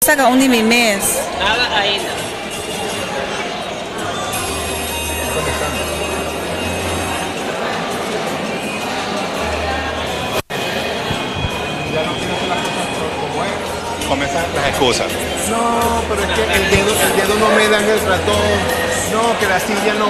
Saca un mi mes. Nada ainda. Ya no quiero hacer las cosas como es. Comienzan las excusas. No, pero es que el dedo no me da en el ratón. No, que la silla no.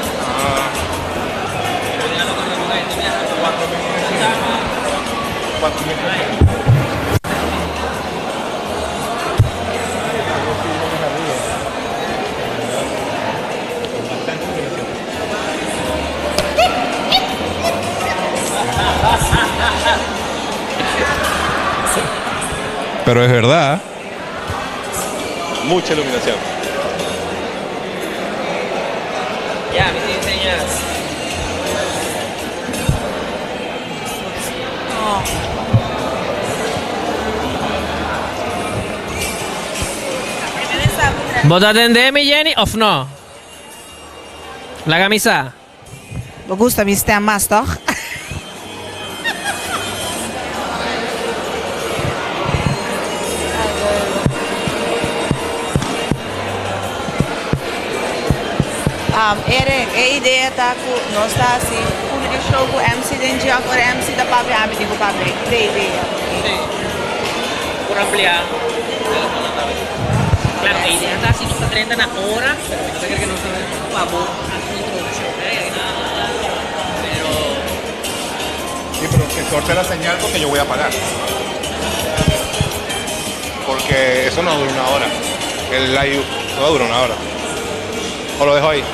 Pero es verdad. Mucha iluminación. Ya, me enseñas. ¿Vos te atendés, mi Jenny, o no? La camisa. Me gusta mi stem más, toch? Eric, a ideia tá com nós tá assim, com o show com MC dentro agora MC da Pablo Ami digo Pablo, de ideia. Sí. Por ampliar. Claro, la idea está así, no está 30 na hora, pero no se cree que no sabe por favor, haz una introducción. Pero Sí, pero que corte la señal porque yo voy a pagar. Porque eso no dura una hora. El live no dura una hora. O lo dejo ahí.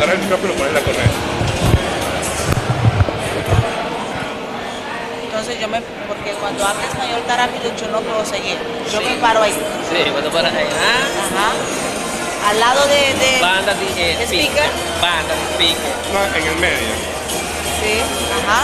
agarrar el micrófono y ponerla con él. Entonces porque cuando habla español tan rápido yo no puedo seguir. Yo me paro ahí. Sí, cuando paras ahí. Ajá. Al lado de Banda de speaker. Banda de speaker. No, en el medio. Sí, ajá.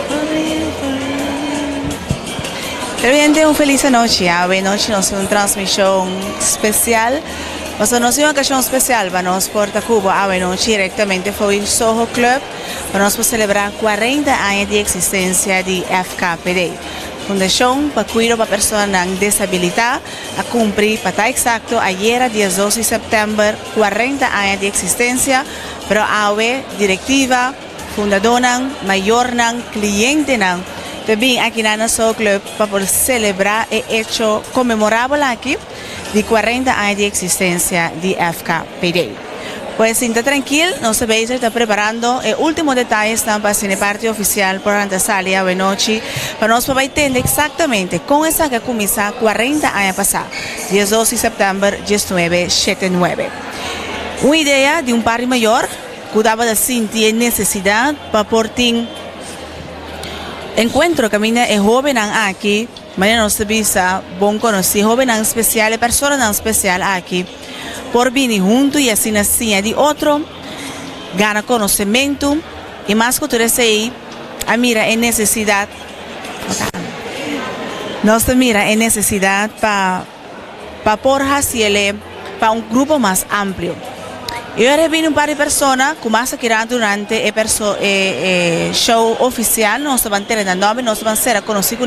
Un minuto. Gente, uma feliz noite. A noite nós temos uma transmissão especial. Mas nós temos uma ocasião especial para nós por Cuba. A noite diretamente foi o Soho Club para nós celebrar 40 anos de existência de FKPD. Fundação para cuidar para pessoas com disabilidade a cumprir para estar exacto ayer, dia 12 de setembro, 40 anos de existência, pero a directiva, fundadora, maior, cliente, também aqui na Soho Club para poder celebrar e hecho conmemorável aqui de 40 anos de existência de FKPD. Pues sinta tranquilo, nosso base está preparando o último detalhe para a parte oficial por antesala de noite, para nós poder entender exatamente como essa que começou 40 anos passados, dia 12 de setembro, 1979. Uma ideia de par maior, que dava de sentir necessidade para portar encontro camina é jovem aqui, mas não se visa bom conhecer jovem especial, pessoas especial aqui, por vir junto e assim de outro, gana conhecimento e mais que tudo isso aí, a mira é necessidade, nós mira é necessidade para por ele para grupo mais amplo. Eu já vi par de pessoas que mais queriam durante o show oficial, nós vamos ter o nome, nós vamos ser conhecidos,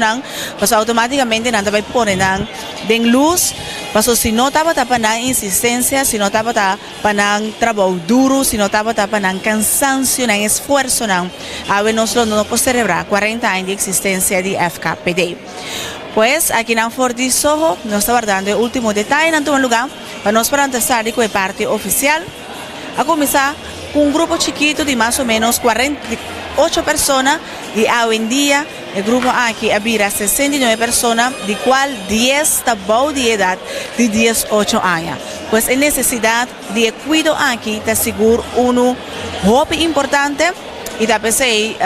mas automaticamente nós vamos pôr em luz, mas se não estava para insistência, se não estava para trabalho duro, se não estava para cansancio, esforço, nós não podemos celebrar 40 anos de existência de FKPD. Pues aqui na Forte Soho, nós estamos guardando o último detalhe em todo lugar, para nós para empezar com a parte oficial. A começar com grupo chiquito de mais ou menos 48 pessoas e hoje em dia o grupo aqui habita 69 pessoas, de qual 10 está bom de idade de 18 anos. Pues a necessidade de cuidado aqui está seguro hobby importante e também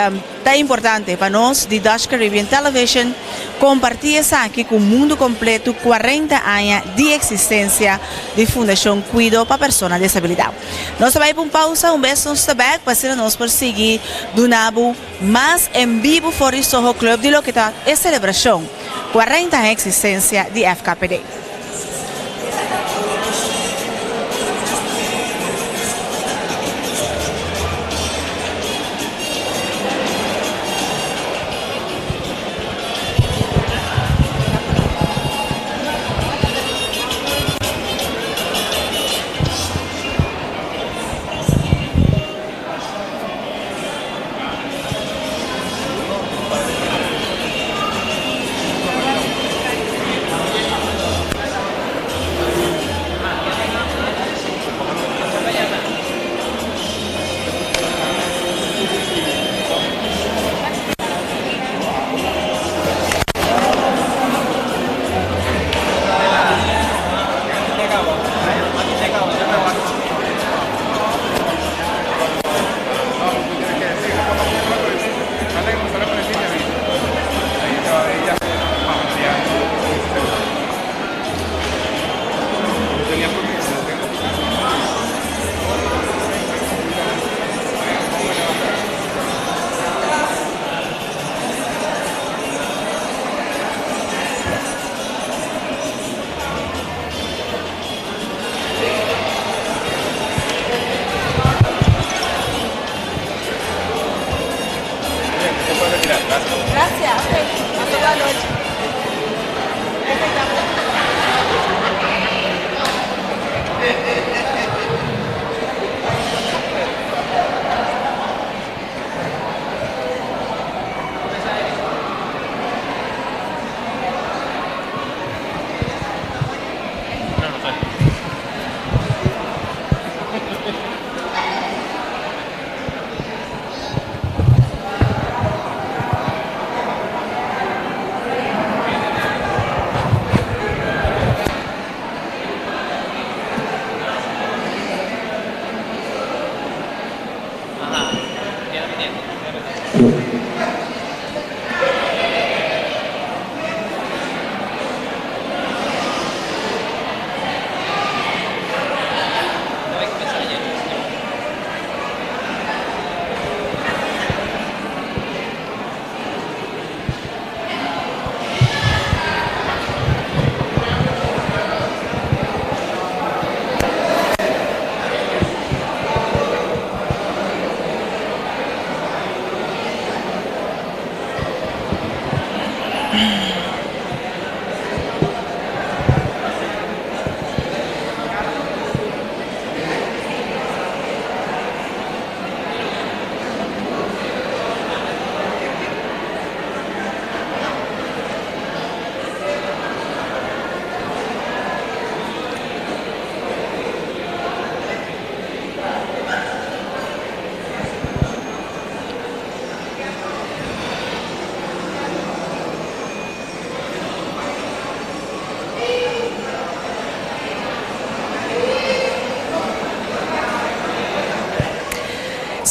é importante para nós de Dutch Caribbean Television compartilhar isso aqui com o mundo completo 40 anos de existência de Fundação Cuido para Pessoas com Disabilidade. Nós vamos para uma pausa, beijo no back para nós seguir do nabo mais em vivo fora do Soho Club de lo que está a celebração 40 anos de existência de FKPD.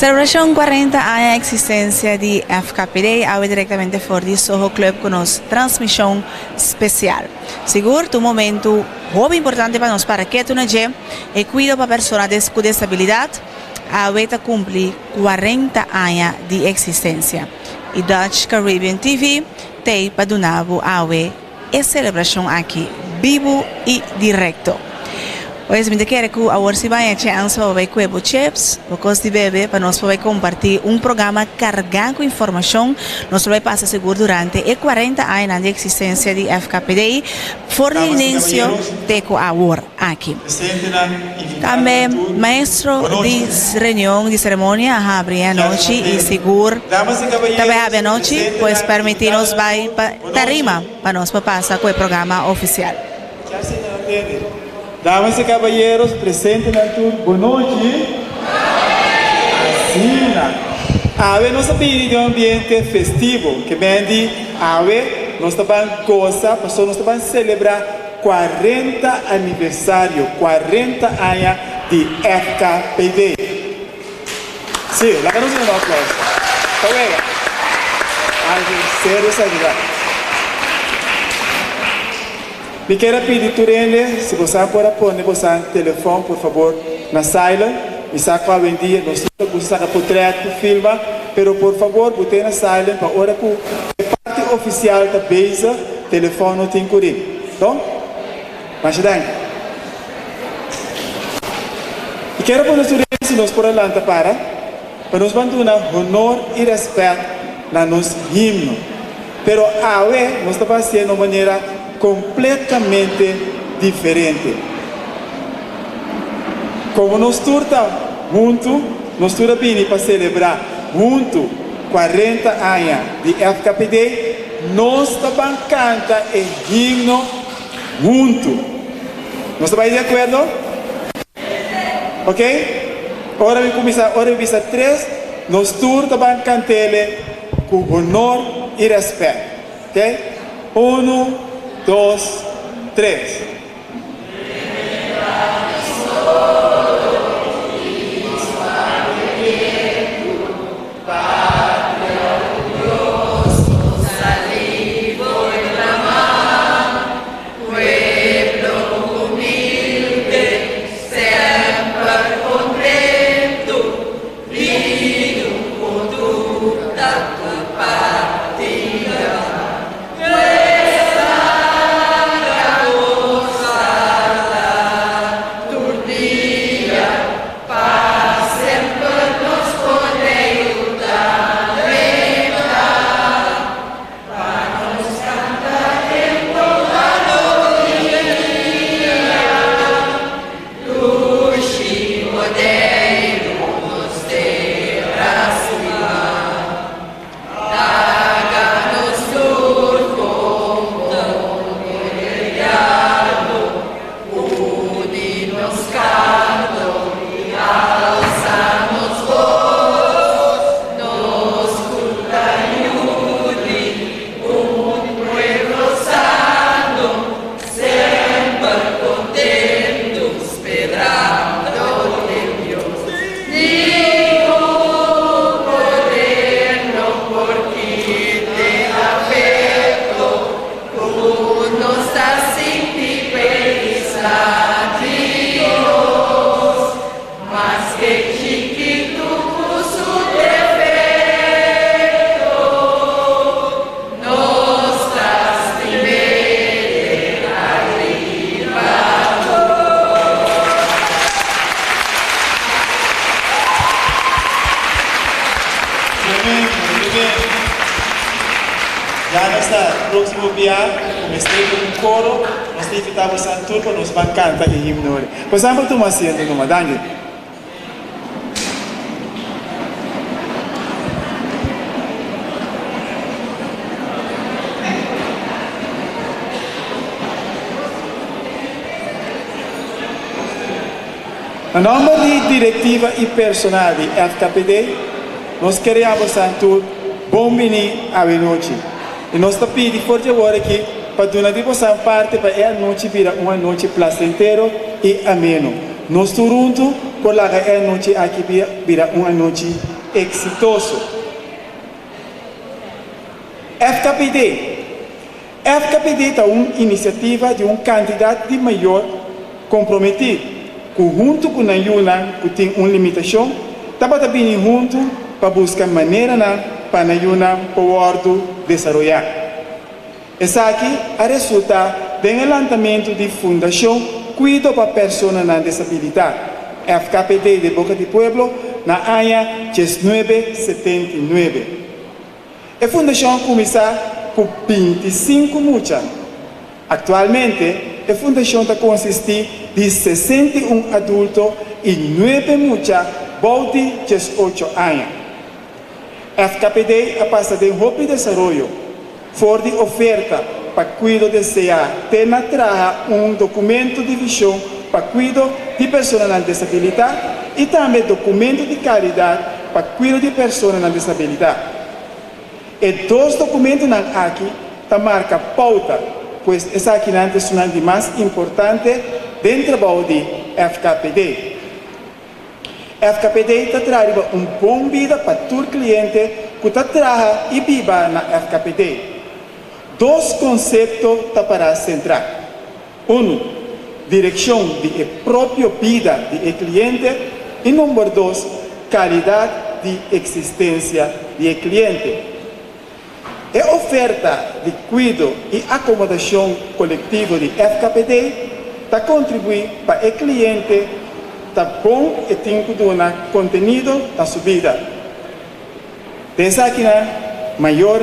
Celebração 40 anos de existência de FKPD, ao diretamente for de Soho Club com nos transmissão especial. Seguro, um momento muito importante para nós, para que tu não je e cuida para pessoas com disabilidade, a weta cumpre 40 anos de existência. E Dutch Caribbean TV tem para donar a celebração aqui, vivo e direto. Hoje me quero que agora se vai a chance para ver chips, porque de bebê para nós poder compartilhar programa carregado com informação, nós vai passar seguro durante 40 anos de existência de FKPD, for de início de agora aqui. Também maestro de reunião de cerimônia abre a noite e seguro também abre a noite, pois permitir-nos vai para tarima para nós passar com o programa oficial. Damas e caballeros, presentes na tour, boa noite. Assim, ave nós estamos de um ambiente festivo, que vem ave nós estamos gozar, nós estamos celebrar 40 aniversário, 40 anos de FKPD. Sim, lá que nós temos um aplauso. Colega, sério, sério. Me quero pedir turene, se você pode pôr no telefone, por favor, na silent. Me saca bem dia, nós temos que portreto, filma, pero por favor, botei na silent para hora que a parte oficial da base, telefone não tem curir. Então, mas daí. E quero pôr no turene, se nós por lá para nos abandonar honor e respeito na nosso himno. Pero a nós estamos fazendo de uma maneira completamente diferente. Como nós estamos juntos, nós estamos vindo para celebrar juntos 40 anos de FKPD, nós estamos cantando o himno juntos. Nós estamos de acordo? Ok? Agora vamos começar, agora vamos a 3, nós todos estamos cantando com honor e respeito. Ok? 1, 2, 3. muito bem. Já nesta próximo viagem, comecei com um coro, nós temos que estar passando tudo para nos cantar e himno. Pois vamos tomar assento numa dança. A nome de diretiva e personal de FKPD, nós queremos tanto bom-vindo à noite. E nós estamos pedindo forte agora aqui para dar a parte para a noite virar uma noite placentera e ameno. Nós estamos juntos por lá que a noite aqui virar uma noite exitosa. FKPD é uma iniciativa de um candidato de maior comprometido. Junto com a Yuna, que tem uma limitação, estava também junto para buscar maneira para a Yuna poder desenvolver. Essa aqui é o resultado do lançamento de fundação Cuido para Pessoas com Disabilidade, FKPD de Boca de Pueblo, na ano 1979. A fundação começou com 25 muchas. Atualmente, a fundação consiste de 61 adultos e 9 muchas de 18 anos. A FKPD passa de rápido desenvolvimento, for de oferta para cuidar de CA, tem documento de visão para cuidar de pessoas com disabilidade e também documento de caridade para cuidar de pessoas com disabilidade. E dois documentos aqui marcam pauta, pois essa aqui é uma das mais importantes dentro do FKPD. FKPD traz uma boa vida para todo cliente que trabalha e vive na FKPD. Dois conceitos para centrar. Direção de própria vida do cliente e número 2, qualidade de existência do cliente. A oferta de cuidado e acomodação coletiva de FKPD contribui para o cliente bom e tem que dar conteúdo da sua vida. Dessa aqui, maior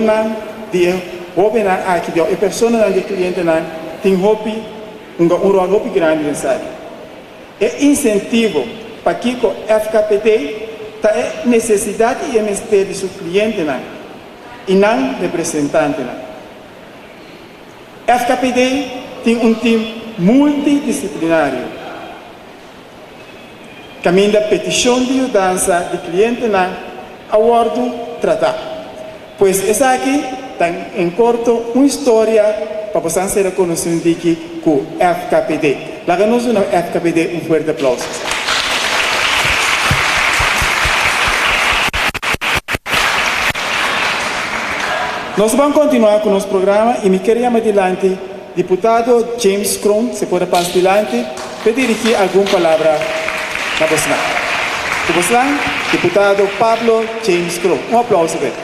de hobby aqui de pessoas do cliente tem hobby um rol grande nessa área. É incentivo para que o FKPD tenha necessidade e MST de seu cliente e não representante. FKPD tem um time multidisciplinário. Caminho da petição de mudança de cliente a ordem tratar. Pois essa aqui tem em curto uma história para você ser reconhecido aqui com o FKPD. Lá-nos no FKPD forte aplauso. Nós vamos continuar com o nosso programa e me queria adiante, deputado James Crown, se pode passar adiante, para dirigir alguma palavra na Bosnia. Deputado Pablo James Crown. Um aplauso para ele.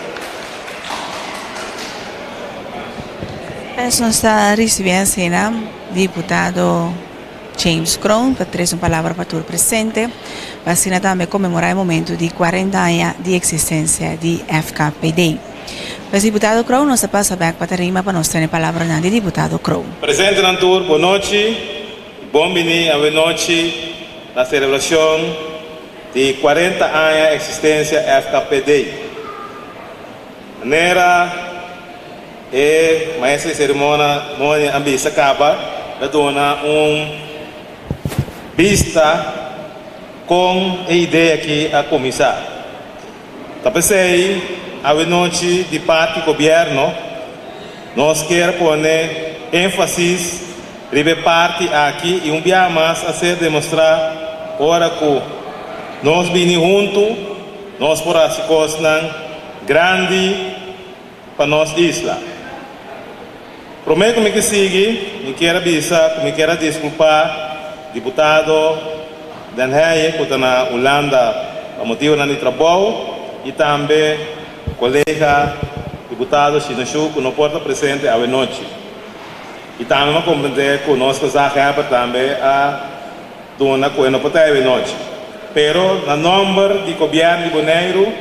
Nós está recebendo deputado James Crown, para trazer uma palavra para todo presente. Vai também comemorar o momento de 40 anos de existência de FKPD. Mas deputado Crow, nós passa back para a rima para nós ter a palavra de deputado Crow. Presente na tour, boa noite, bom-vindo à noite na celebração de 40 anos de existência FKPD. Nera e maestra de cerimônia ambisa acaba de dar vista com a ideia que a começar. Tapecei a noite de parte do governo, nós queremos pôr ênfase sobre parte aqui e dia mais a ser demonstrar ora que nós vinimos juntos, nós por as coisas grande para nossa isla. Prometo que siga, me quero avisar, me quero desculpar, deputado Danheye, que está na Holanda, a motivo do trabalho, e também colega deputado Chinashu, que não pode estar presente à noite. E também compreender que nós precisamos também a dona que não pode estar à noite. Pero, no número de governo de Bonaire,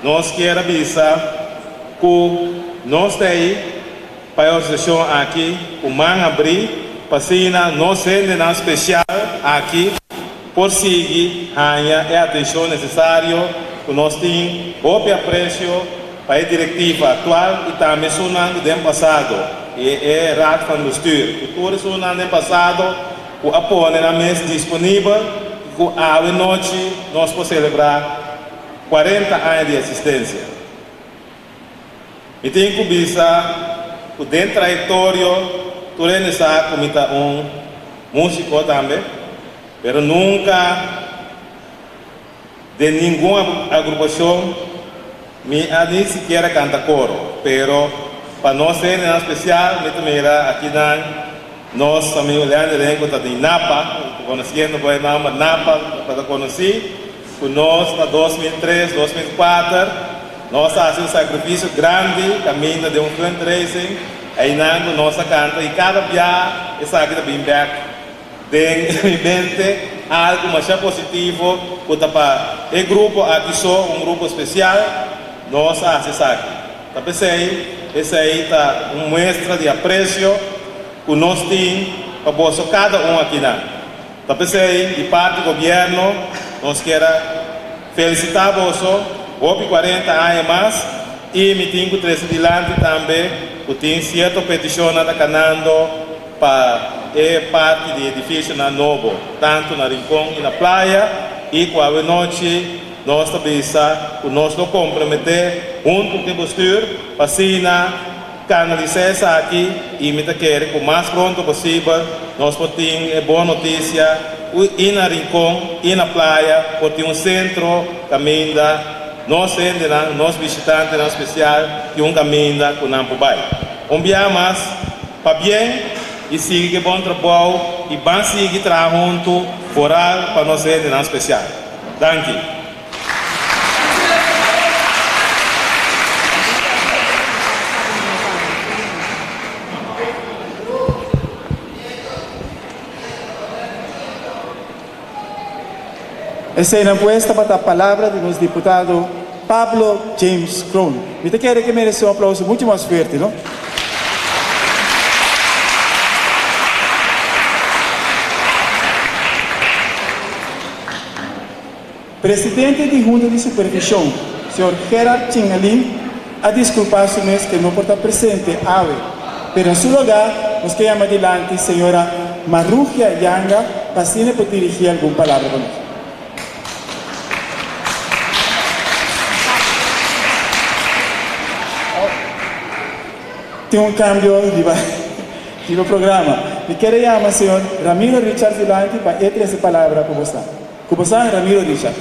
nós queremos avisar que nós temos para a organização aqui, o man abrir, para nós sendo especial aqui, por seguir a atenção necessária que nós temos, o apreço para a diretiva atual e também sonando do ano passado, e é rato para nos ter. Tudo isso no ano passado, o apoio na mesa disponível, que a noite nós podemos celebrar 40 anos de assistência. E tem que pensar que dentro da trajetória, tu ainda sabe como músico também, mas nunca de nenhuma agrupação nem sequer canta coro, pero para nós ser em especial, aqui nós também olhando em Napa, conhecendo o nome Napa, para conhecer, que nós, em 2003, 2004, nós fazemos um sacrifício grande, caminho de fundraising, aí nós canta, e cada dia, essa aqui também back, tem em mente algo mais positivo, que para o grupo aqui só, grupo especial, nós fazemos aqui. Então, esse aí está uma mostra de apreço que nós temos para cada aqui. Então, de parte do governo, nós queremos felicitar você, houve 40 anos mais, e me tenho que trazer adiante também, que tem certa petição na canando para a parte do edifício na novo, tanto na Rincón e na praia, e com a noite, nós também que nós nos comprometer junto com o postura, para canalizar isso aqui e me querer que o mais pronto possível nós podemos ter boa notícia e na Rincón e na praia por ter centro caminho nós visitantes em especial e caminho com o bairro. Dia mais para bem e siga bom trabalho e vamos seguir trabalhando junto foral para nós em especial. Thank you. Essa é a encuesta para a palavra do nosso deputado Pablo James Crown. Eu quero que mereça um aplauso muito mais forte, não? Presidente de Junta de Supervisão, Sr. Gerard Chingalin, a desculpar-se mesmo que não pode estar presente, pero em seu lugar, nos queremos adiante, Senhora Marrugia Yanga, para se poder dirigir alguma palavra conosco. Tem um cambio no programa. Eu quero chamar o senhor Ramiro Richard Vilante para ele essa palavra para você. Como você, Ramiro Richard.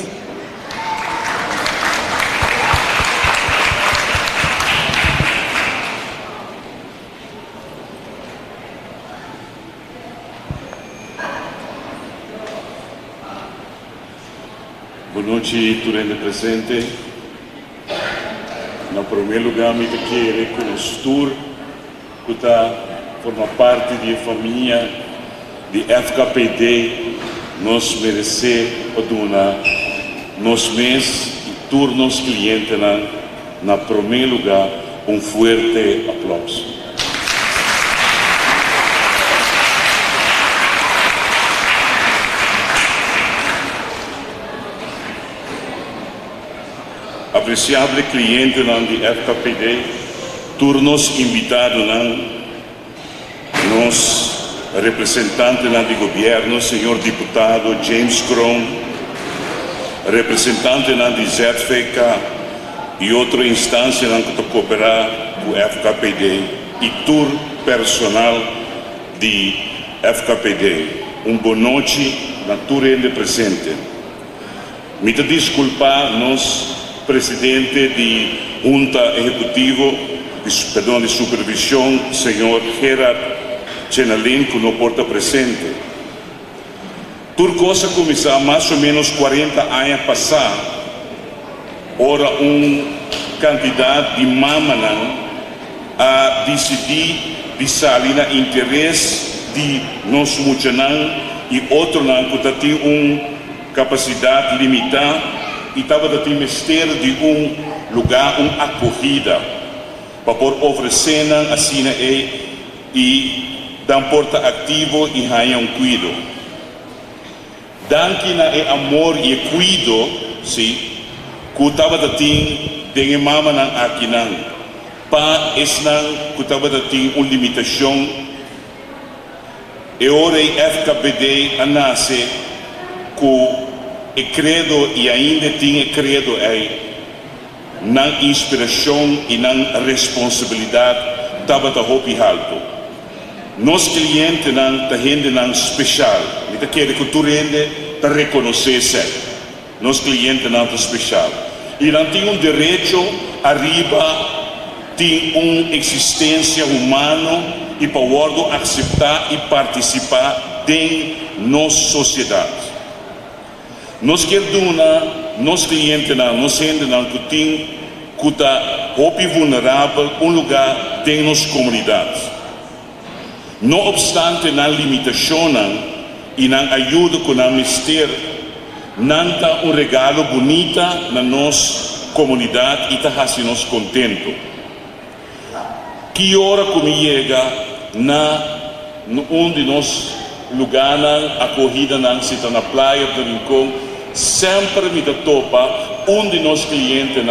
Boa noite, turende presente. No primeiro lugar, me quero reconhecer que forma parte da família de FKPD, nós merecemos nos meses e turnos clientes na primeiro lugar, forte aplauso. Apreciável cliente de FKPD, turnos invitados nos representantes do governo, senhor deputado James Crown, representante de ZFK e outra instância que cooperar com o FKPD e tour personal de FKPD. Boa noite na turende presente. Me desculpa, nós presidente de Junta Executiva, de Supervisão, senhor Gerard Chingalin, que não porta presente. Tudo coisa começou mais ou menos 40 anos passados. Ora, candidato de Mamanan a decidir de sair no interesse de nós muchanan e outro que tem capacidade limitada e estava a ter mistério de lugar, uma acogida, para por oferecer assim e dar porta ativo e ganhar cuido. Danke na amor e cuido, sim, que estava da tim, de mama na aqui não, pa esnan que estava da tim limitação. E ora FKPD a nasce com e credo e ainda tinha credo na inspiração e na responsabilidade estava da hopi alto. Nos clientes não tá gente não especial, me tá querendo que tu rende tá reconhecer se. Nos clientes não tá especial. E não tem direito arriba tem uma existência humana e para aceitar e participar de nossa sociedade. Nós queremos nos clientes nos gente que tem que está vulnerável lugar de nossa comunidade. Não obstante na limitação e na ajuda que nós temos, não está regalo bonito na nossa comunidade e está fazendo-nos contentos. Que hora que me chega onde nós lugar acorrida se na praia do Rincón, sempre me topa onde nós clientes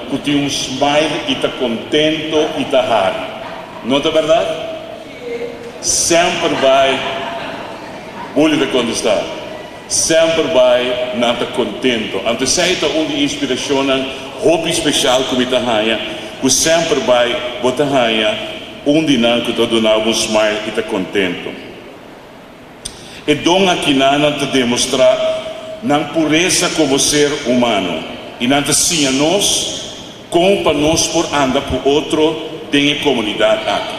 que tem smile e está contento e está happy. Não é verdade? Sempre vai, olha de quando está, sempre vai não está contento. Antes saída onde inspiração, hobby especial que me está que sempre vai botar onde não que está dando smile e está contento. E dom aqui não te demonstrar na pureza como ser humano e não te sim a nós como para nós por andar por outro de comunidade aqui.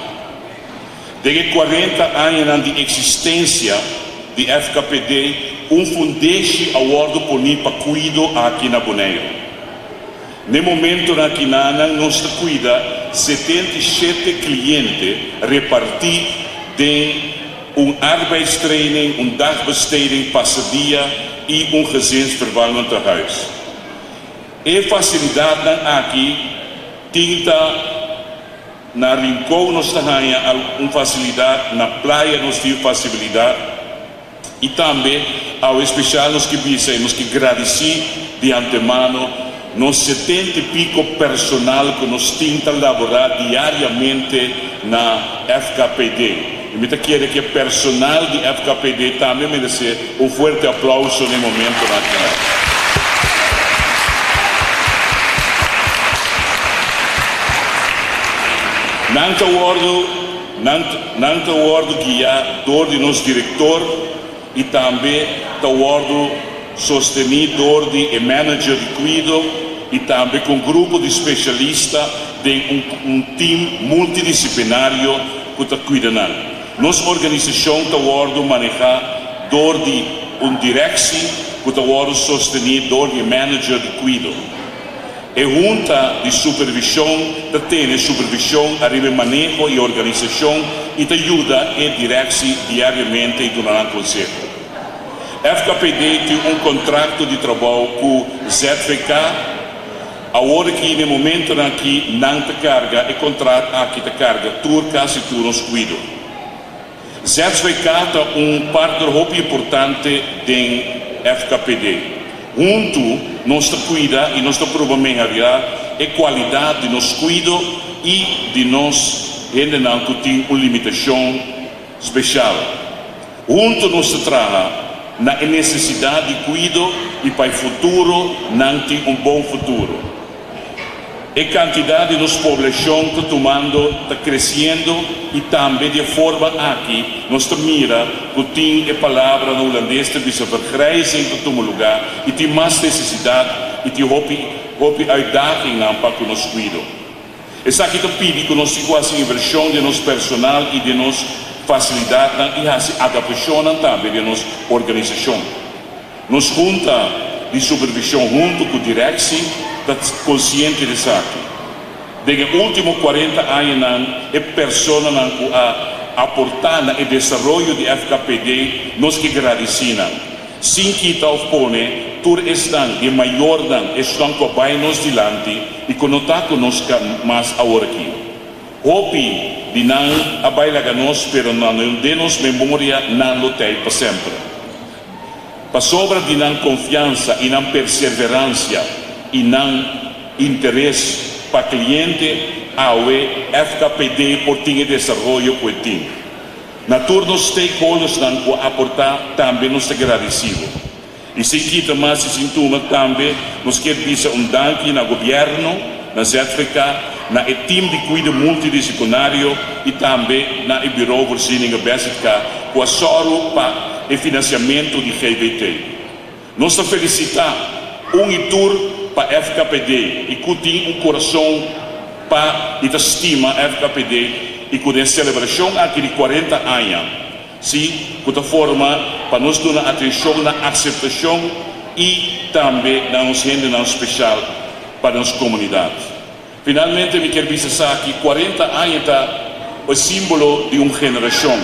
Desde 40 anos de existência de FKPD, fundeixe acordo por mim para cuidar aqui na Bonaire. No momento aqui nós cuida 77 clientes repartidos de arbeidstraining, dagbesteding, passadia e gezinsverband te huis. E facilidade aqui tinta na Rincón nós temos facilidade, na praia nós temos facilidade e também ao especial nós que agradecer de antemano nos 70 e pico personal que nós temos laborar diariamente na FKPD. E me quero que o personal de FKPD também merece forte aplauso no momento naquela. Nanta acordo guiador de nosso diretor e também acordo sostenidor de manager de cuido e também com grupo de especialistas de time multidisciplinário que está cuidando. Nossa organização está acordo manejador de direção que está acordo sostenidor de manager de cuido. E junta de supervisão, tem supervisão, arriba manejo e organização e te ajuda e direção diariamente e durante o conselho. FKPD tem contrato de trabalho com ZVK, agora que no momento aqui não te carga, e contrato aqui te carga, turcas e turnos cuido. ZVK é partner muito importante de FKPD. Junto, nós cuida e nós provamos a qualidade de nosso cuido e de nós ainda não tem uma limitação especial. Junto, nós trabalhamos na necessidade de cuido e para o futuro não tem bom futuro. A quantidade de nossa população está tomando, está crescendo e também de forma aqui, nós mira que tem a palavra no holandês que se vergrijzen em todo lugar e tem mais necessidade e tem uitdaging para que nós cuidamos. Essa aqui está pedindo que nós temos a inversão de nosso personal e de nossa facilidade e a adaptação também de nossa organização. Nos junta de supervisão junto com a direção está consciente disso aqui. Desde os últimos 40 anos, a pessoa que aportar no desenvolvimento de FKPD, nós que agradecemos. Sem que está opone, tur están e maior dan estão com nos dilante e conota conosco mais agora aqui. Hopi de não abaila nos pero não de nos memória não lo tem para sempre. Para sobra de não confiança e não perseverança e não interesse para cliente ao FKPD por ter desenvolvimento com ele. Na turno stakeholders não aportar também nos agradecido. E se quita mais esse sintoma também, nos quer dizer danke na governo, na ZFK, na time de cuidado multidisciplinário e também na bureau voorzieningen básica, com a soro para o financiamento de GBT. Nós felicitamos itur para FKPD e que tem coração para estima FKPD e com a celebração aqui de 40 anos. Sim, de forma para nós dar atenção na aceitação e também na nossa agenda especial para a nossa comunidade. Finalmente, me quero dizer que 40 anos é o símbolo de uma geração.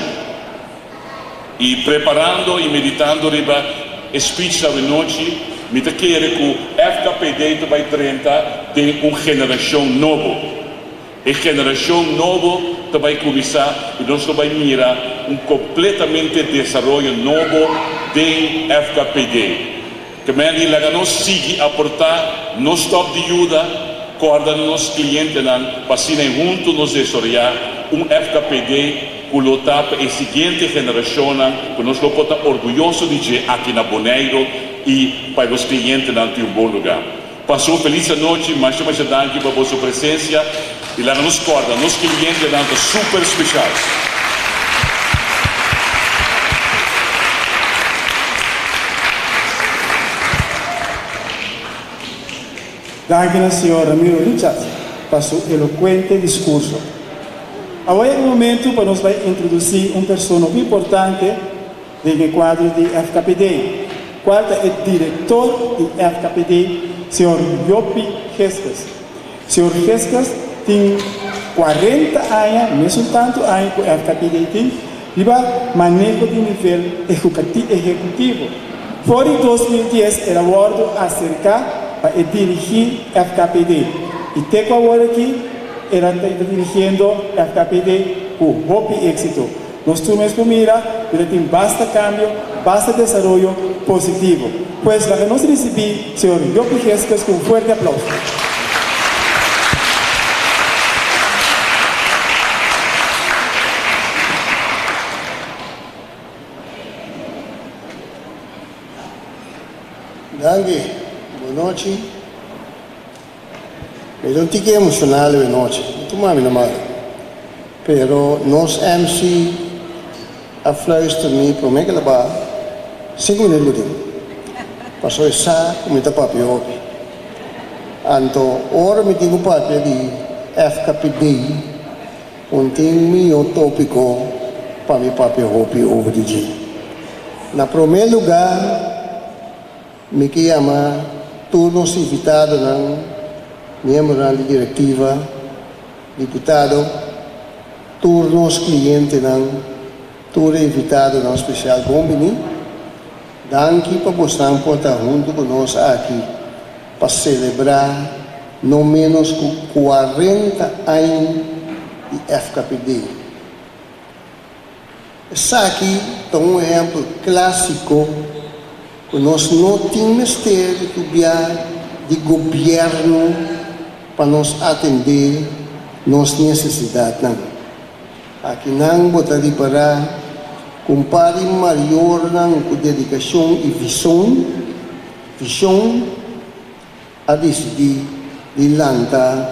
E preparando e meditando riba speech da noite, me quero que o FKPD vai 30 de uma geração nova. E geração nova vai começar e nós vamos mirar completamente desenvolvimento novo de FKPD. Que me laga nós seguir aportar, nós stop de ajuda, corda nos clientes para se junto nos desarrollar FKPD que lutar para a seguinte geração, que nós podemos estar orgulhosos de dizer aqui na Bonaire e para os clientes ter bom lugar. Passou feliz noite, mais danke para a vossa presença. E lá nos corda, nos clientes são super especiais. Danke na senhora Ramiro Richards para seu eloquente discurso. Agora é o momento para nós introduzir uma pessoa importante no quadro de FKPD. Qual é o diretor de FKPD, senhor Yopi Gescas. Senhor Gescas tem 40 anos, mesmo tanto anos que o FKPD tem, e manejo de nível executivo. Fora em 2010, era acordo acerca para dirigir FKPD. E até agora aqui, era dirigindo FKPD com muito êxito. Nós temos que mirar, ele tem bastante cambio, bastante desenvolvimento positivo. Pois, lá que nós recebemos, senhor Yopi Gescas, com um forte aplauso. Danke, boa noite. Eu não fiquei emocionado boa noite, não mami não mais. Pero nós MC a fluister-me para mim que lá 5 minutos. Passou essa como está papel. Então, ora me digo papel de FKPD, tem tópico para me papel hopi over de dia. Na primeiro lugar, me chama todos os invitados, membros da diretiva, deputado, todos os clientes, todos os invitados no especial Gombini. Danke para você estar junto conosco aqui para celebrar no menos 40 anos de FKPD. Esse aqui é um exemplo clássico. Nós não temos mistério de governo para nos atender nossas necessidades. Aqui não botaria para compare maior com dedicação e visão a decidir de lançar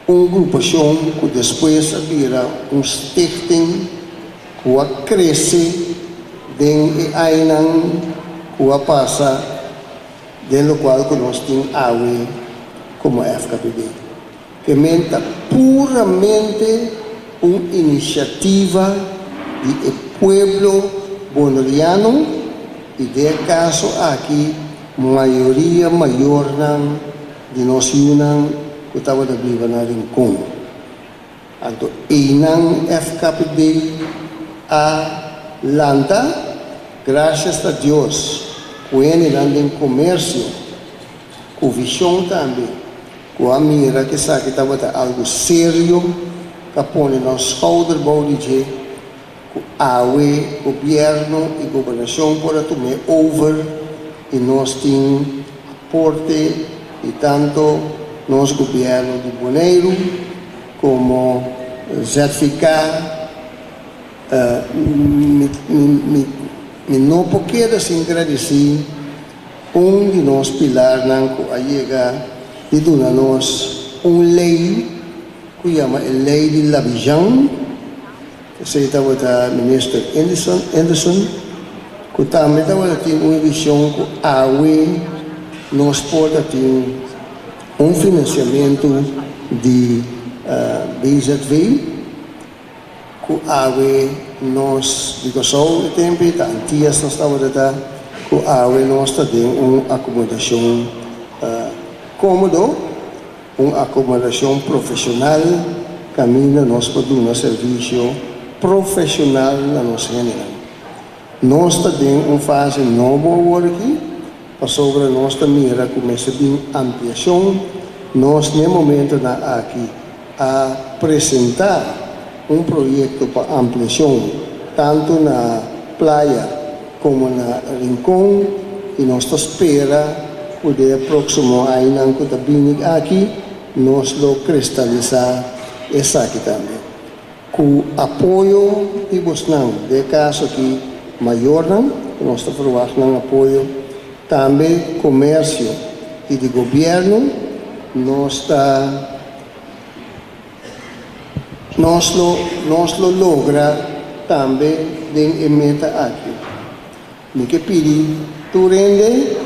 uma agrupação que depois vira stichting que cresce dentro de a passa dentro do qual nós temos AUE como FKPD, que é puramente uma iniciativa do povo bonoliano e, de caso aqui, maioria maior de nós que estava da viva na Rincón. Então, FKPD a lanta, graças a Deus, pueden ir en comercio, con visión también, con a mira que sabe que está algo serio, que pone en los shoulders de con AWE, gobierno y gobernación para tomar over y nos tiene aporte y tanto nos gobierno de Bonaire como ZFK no queda sin agradecer de nos pilar que llega y donarnos lei que llama a lei de la visión que se estaba el ministro Anderson que también tiene una visión que AWE nos puede tener un financiamiento de BZV que AWE nos digo só o tempo e antes nós estava que AWE nós tem uma acomodação cômodo, uma acomodação profissional, caminho nós podemos um serviço profissional na nossa região. Nós temos uma fase nova aqui, para sobre nós mira começa a ampliação. Nós no momento aqui a apresentar projeto para ampliação tanto na praia como na Rincón e nós espera poder próximo ano que está vindo aqui nós lo cristalizar essa aqui também com apoio de Bosnan de caso aqui maior nós estamos trabalhando apoio também comércio e de governo nós lo logra também em meta aqui. Me que pedir tu rende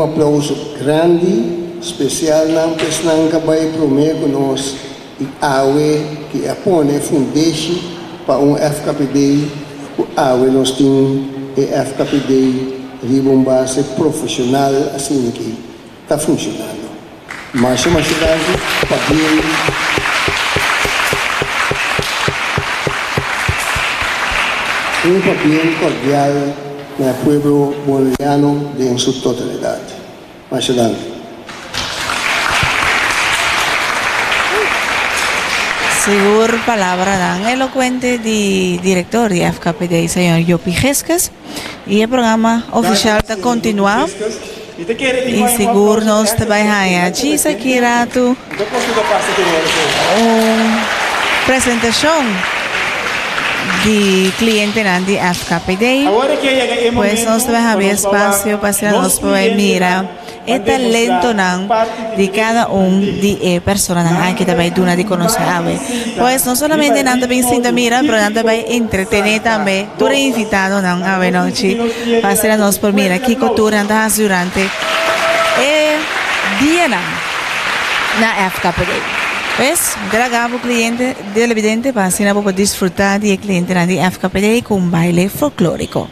aplauso grande, especial não que não vai prometer com nós e AWE que apone fundeixe para FKPD, o AWE nós temos FKPD de base profissional assim que está funcionando. Mas uma cidade para un papel cordial al pueblo boliviano en su totalidad. Más adelante. Seguro palabra dan elocuente de director de FKPD, señor Yopi Jesques, y el programa oficial está continuado. Y seguro nos te va a allí se quiera tu presentación de cliente de FKPD, pues nos va a haber espacio para nos poder mirar el talento de cada de personas que también tú de conocer pues no solamente nada bien sin mira pero nada va entretener también tú eres invitado a ver noche para nos por mira aquí cultura durante día na FKPD. Pues, delegado cliente televidente para poder disfrutar de cliente de FKPD con un baile folclórico.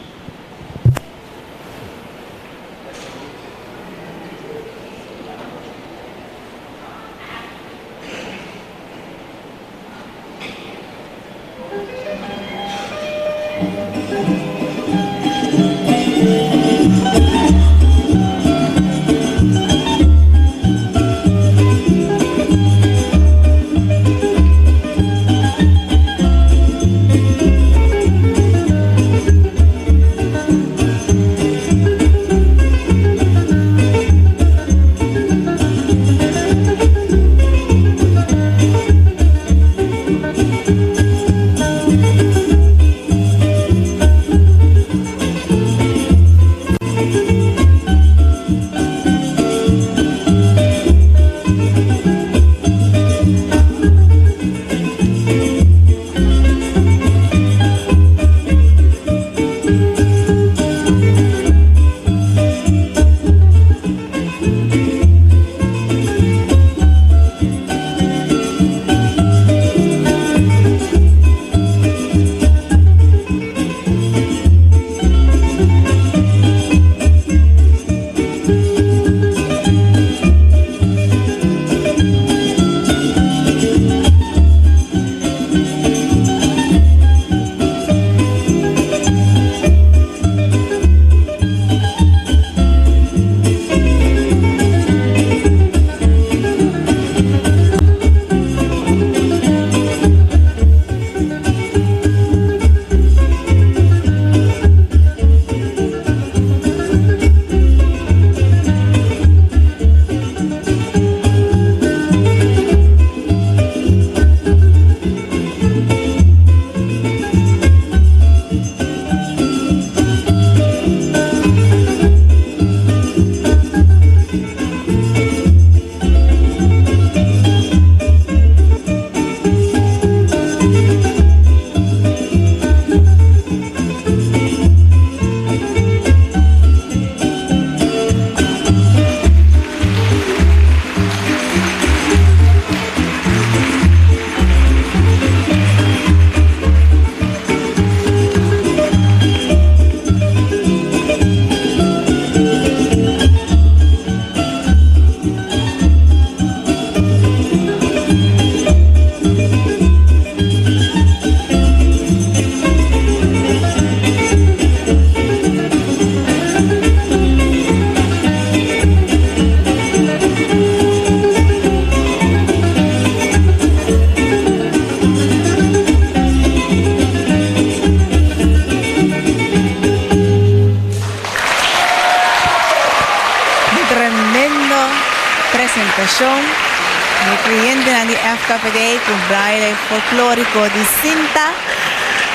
FKPD con baile folclórico de cinta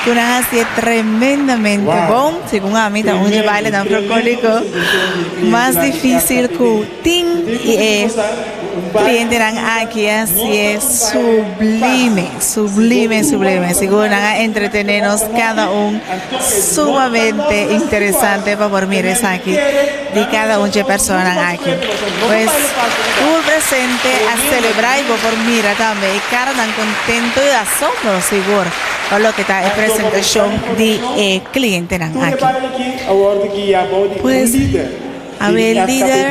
que una hace tremendamente bom, según a mí, también un baile tan folclórico más difícil que ting y cliente aquí así es sublime, según a entretenernos cada uno sumamente interesante para por mirar aquí de cada una de personas aquí. Pues un presente a celebrar y por mira también, cara tan contento y de asombro seguro por lo que está en presentación de cliente aquí. Pues a ver, líder,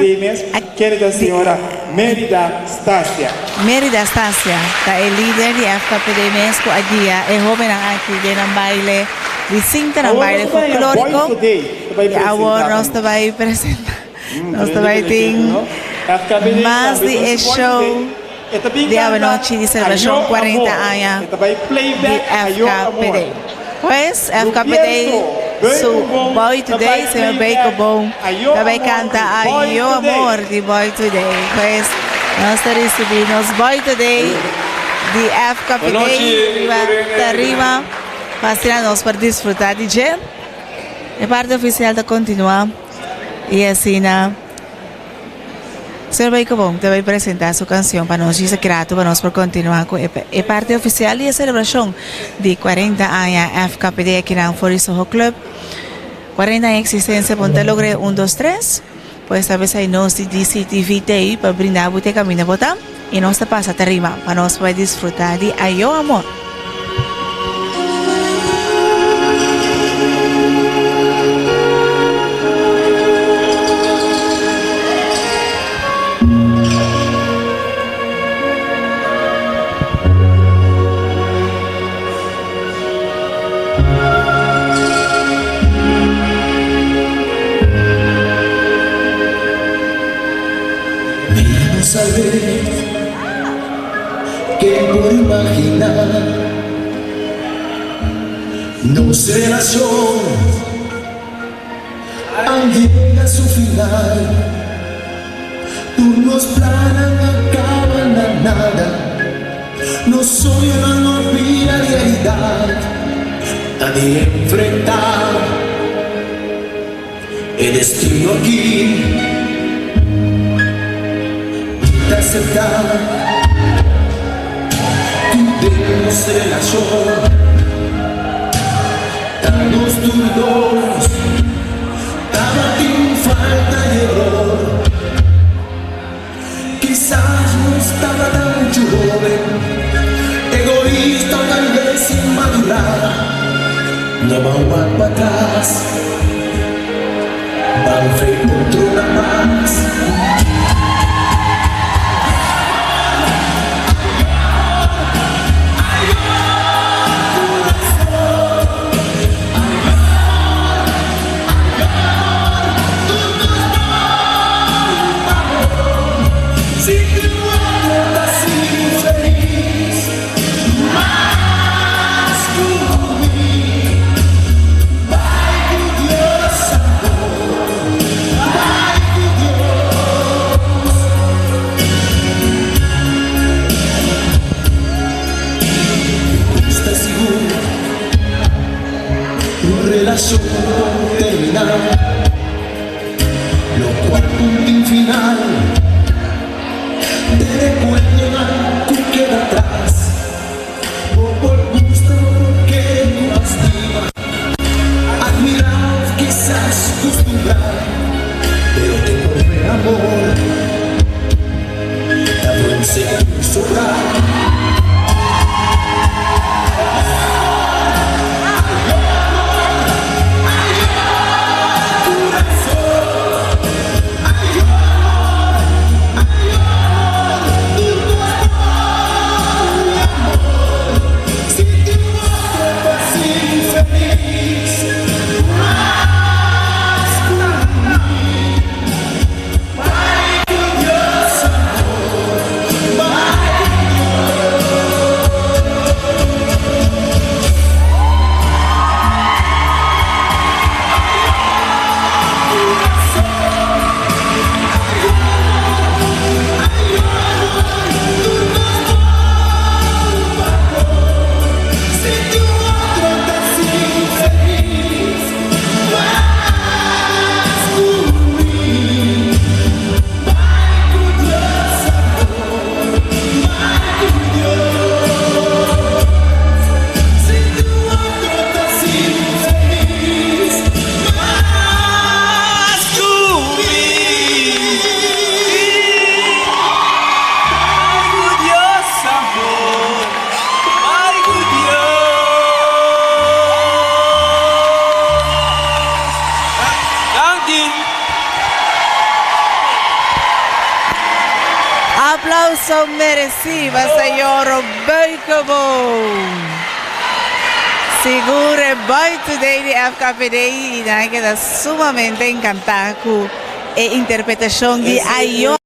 que es la señora Mérida Stasia. Mérida Stasia, el líder de FKPD Mesco allí, es joven aquí, viene un baile distinto, un baile folclórico, y ahora nos va a presentar, nos va a decir más de el show de anoche de celebración 40 años de FKPD. Pues FKPD su Boy Today, señor Bacon Bone, también canta Ay Yo Amor de Boy Today. Pues nos recibimos Boy Today de FKPD de arriba, fascinándonos para disfrutar de Jen. La parte oficial de continuar y así señor Bacon Bone te voy a presentar su canción para nos dice grato para nos por continuar con la parte oficial y la celebración de 40 años FKPD aquí en Forisoho Club. 40 años de existencia, ponte logre 1, 2, 3. Pues a veces hay nos de DCTV para brindar bute camino botar y nos te pasa arriba para nos poder disfrutar de Ay Yo Amor. Saber que por imaginar no será yo, al llegar a su final, turnos planan, acaban a nada, no soy una novia realidad, nadie enfrentar el destino aquí. Aceptar tu debemos relación, danos tus dos, daba sin falta y error. Quizás no estaba tan joven, egoísta o tal vez sin madurar. No van para atrás, van frente contra una más. Relación terminal, lo cual punto final, te recuerda que queda atrás, o por gusto que no lastima, admirar, quizás acostumbrar, pero te corre amor, la buen seguir sobrar. aplauso merecido, señor Boikobo. Seguro Boy Today de FKPD y nada queda sumamente encantada con la interpretación de Ayomo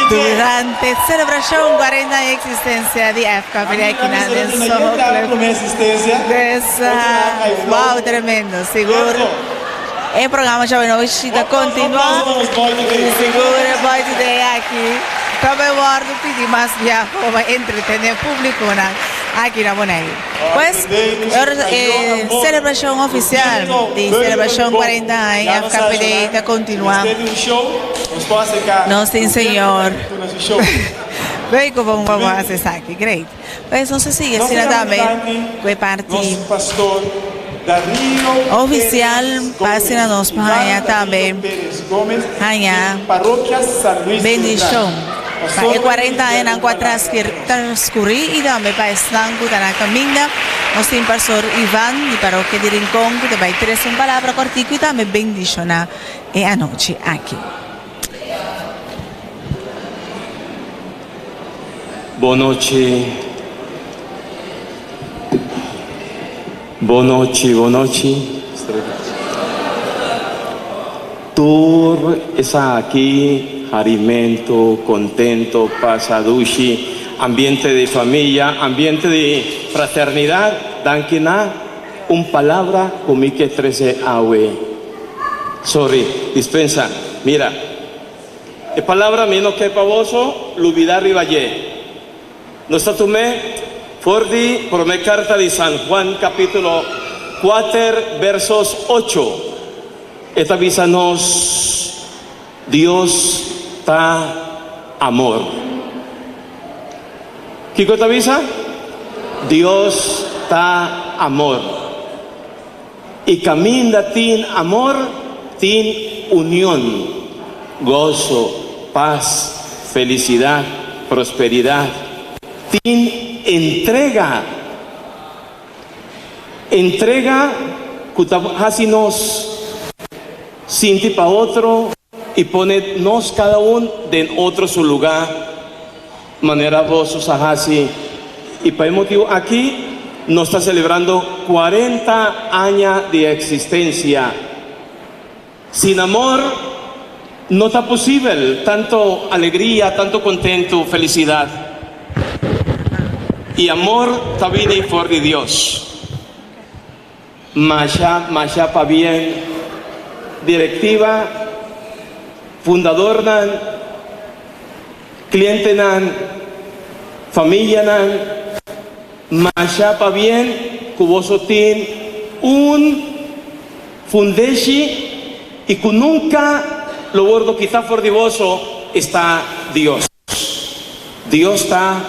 durante la celebración 40 de existencia de FKPD aquí en el Soho Club. Wow, tremendo, seguro. El programa ya bueno, visita continua. Seguro Boy Today aquí. Também guardo pedir mais viaje para entretener público aquí en Bonai. Pues, celebración oficial de celebración 40 años, FKPD está continua. No, sí, señor. Ve cómo vamos a hacer aquí, great. Pues, no se sigue, sino también, que parte oficial, página nos para también, allá, bendición. Para 40 años transcurrir y también para estar en la camina, nos tiene pastor Iván y parroquia de Rincón, que va a tener una palabra cortica y también bendición anoche aquí. Buenas noches. Buenas noches, buenas noches. Tú estás aquí. Alimento, contento, pasadushi, ambiente de familia, ambiente de fraternidad, danquina, un palabra como que 13 awe. Sorry, dispensa. Mira, la palabra menos que pavoso, lubida rivalle. No está tomé, fordi, por mi carta de San Juan, capítulo 4, versos 8. Esta visa nos, Dios está amor. ¿Qué cosa avisa? Dios está amor. Y camina tin amor, tin unión, gozo, paz, felicidad, prosperidad, tin entrega. Entrega, así nos sinti para otro. Y ponernos cada uno en otro su lugar, manera vos así. Y para el motivo aquí nos está celebrando 40 años de existencia. Sin amor no está posible tanto alegría, tanto contento, felicidad. Y amor está viene por de Dios. Masha para bien, directiva, fundador nan, cliente nan, familia nan, masha pa bien, kubosotin, un fundeshi y que nunca lo gordo quizá por divoso está Dios. Dios está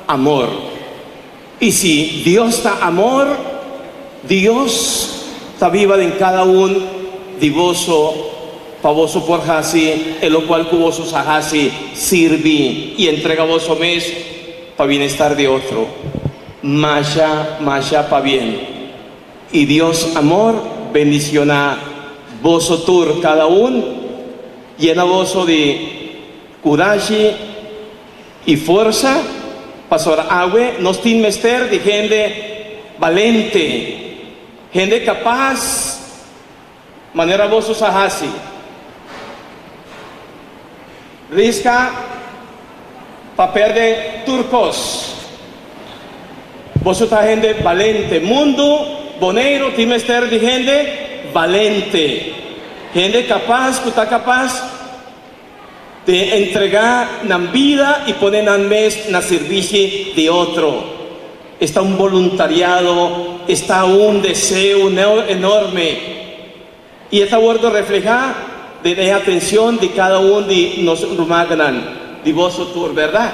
amor. Y si Dios está amor, Dios está viva en cada un divoso. Pavoso por hasi, en lo cual cuboso sahasi sirvi y entrega voso mes para bienestar de otro. Masha para bien. Y Dios amor bendiciona voso tur cada uno, llena voso de coraje y fuerza, pasar agua, nos tiene mester de gente valente, gente capaz, manera voso sahasi. Risca papel de turcos. Vos sos gente valente. Mundo, bonero, timester de gente valente. Gente capaz, que está capaz de entregar la vida y poner en mes na servicio de otro. Está un voluntariado, está un deseo enorme. Y esta word refleja de atención de cada uno de nos rumaganan, de vos tur, ¿verdad?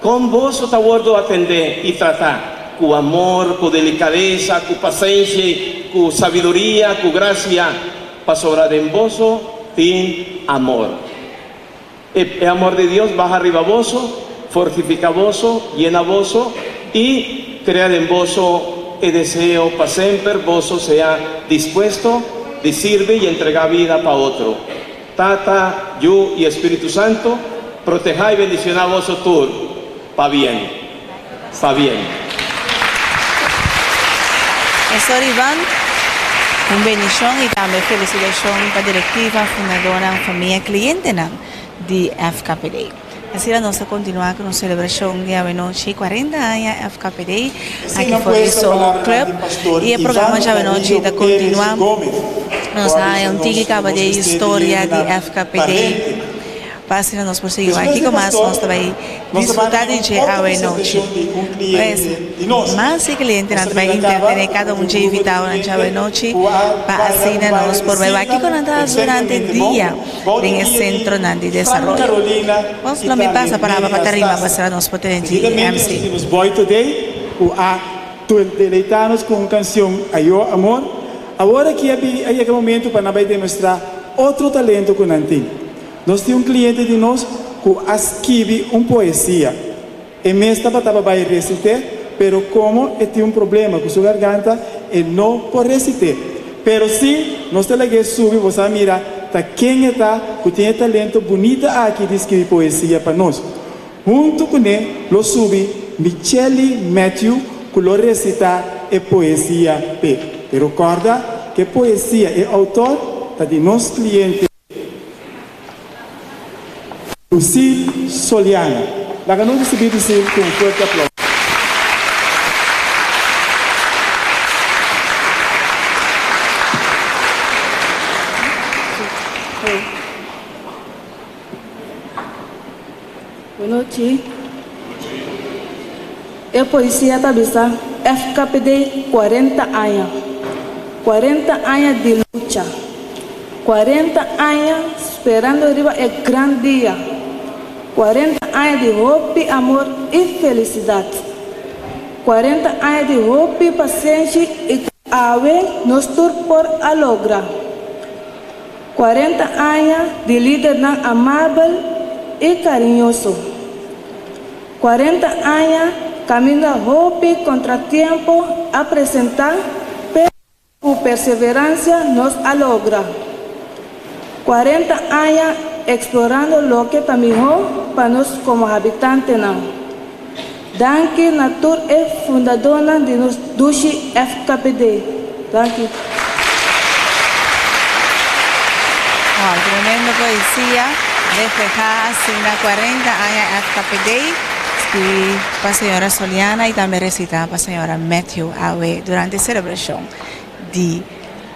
Con vos te abordo atender y tratar, con amor, con delicadeza, con paciencia, con sabiduría, con gracia, para sobrar en vos, tin amor. El amor de Dios baja arriba vos, fortifica vos, llena vos y crea en vos el deseo para siempre, vos sea dispuesto de servir y entregar vida para otro. Tata, yo y Espíritu Santo, proteger y bendicionar vuestro tour para bien. Para bien. Eso Iván, una bendición y también felicitación para la directiva, fundadora, familia, cliente de FKPD. Así vamos a continuar con la celebración de la noche 40 años FKPD aquí por el Soho Club y el programa ya de noche de continuar nos hay un tique de historia de FKPD. Pase nos prosseguiu aqui com mais nós também disfrutar de a noite. Mas mais cliente nós também internet cada um dia invitado na a noite para assim nós por ver aqui com nós durante o dia em centro de desenvolvimento. Nós não me passa para arriba para nós poder de MC. Nos boy today a deleitar-nos com uma canção Ayo Amor. Agora que é o momento para nós demonstrar outro talento que nós temos. Nós temos cliente de nós que escreve uma poesia. E mesmo para recitar, pero como tem problema com sua garganta, ele não pode recitar. Pero se nós temos subir, você mira, quem está que tem talento bonito aqui de escrever poesia para nós. Junto com ele, lo sube Michele Matthew, que lo recita a poesia. Pero recorda que poesia é autor de nosso cliente. Lucille Soliana. La ganó de subir Lucille con un fuerte aplauso. Boa noite. Eu poesia tabisa FKPD 40 anos. 40 anos de luta. 40 anos esperando arriba el gran día. 40 anos de hope, amor e felicidade. 40 anos de hope, paciência e ave nos por a lograr. 40 anos de líder amável e carinhoso. 40 anos caminho hope contra tempo apresentar, pero com perseverança nos a logra. 40 anos explorando lo que está mejor para nosotros como habitantes. Danke, Natur es fundadora de nos Dushi FKPD. Danke. Tremenda poesía, reflejada en la 40 años FKPD, escribí para la señora Soliana y también recitada para la señora Matthew Awe durante la celebración de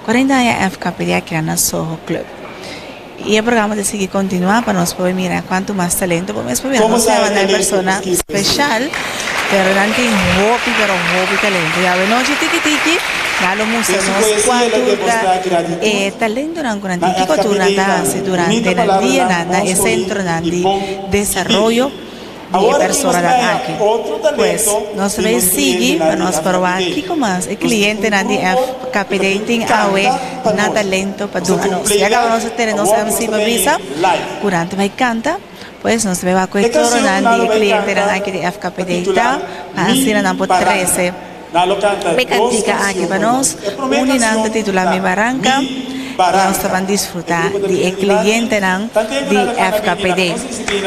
40 años FKPD aquí en el Soho Club. Y el programa de seguir continuar para nos poder mirar cuánto más talento podemos poder no sea una persona especial pero durante hobby talento ya de noche tiki ya lo mostramos cuánto talento durante el día nada el centro de desarrollo de personas aquí. Pues nos ve sigue para nos probar aquí como más el cliente de FKPD tiene na talento para durarnos. Y acabamos de tener nos MC Babisa durante vai canta pues nos ve va con el cliente de FKPD está así na por 13 me cantica aquí para nos uninante titular Mi Barranca. Nós vamos disfrutar de cliente de FKPD.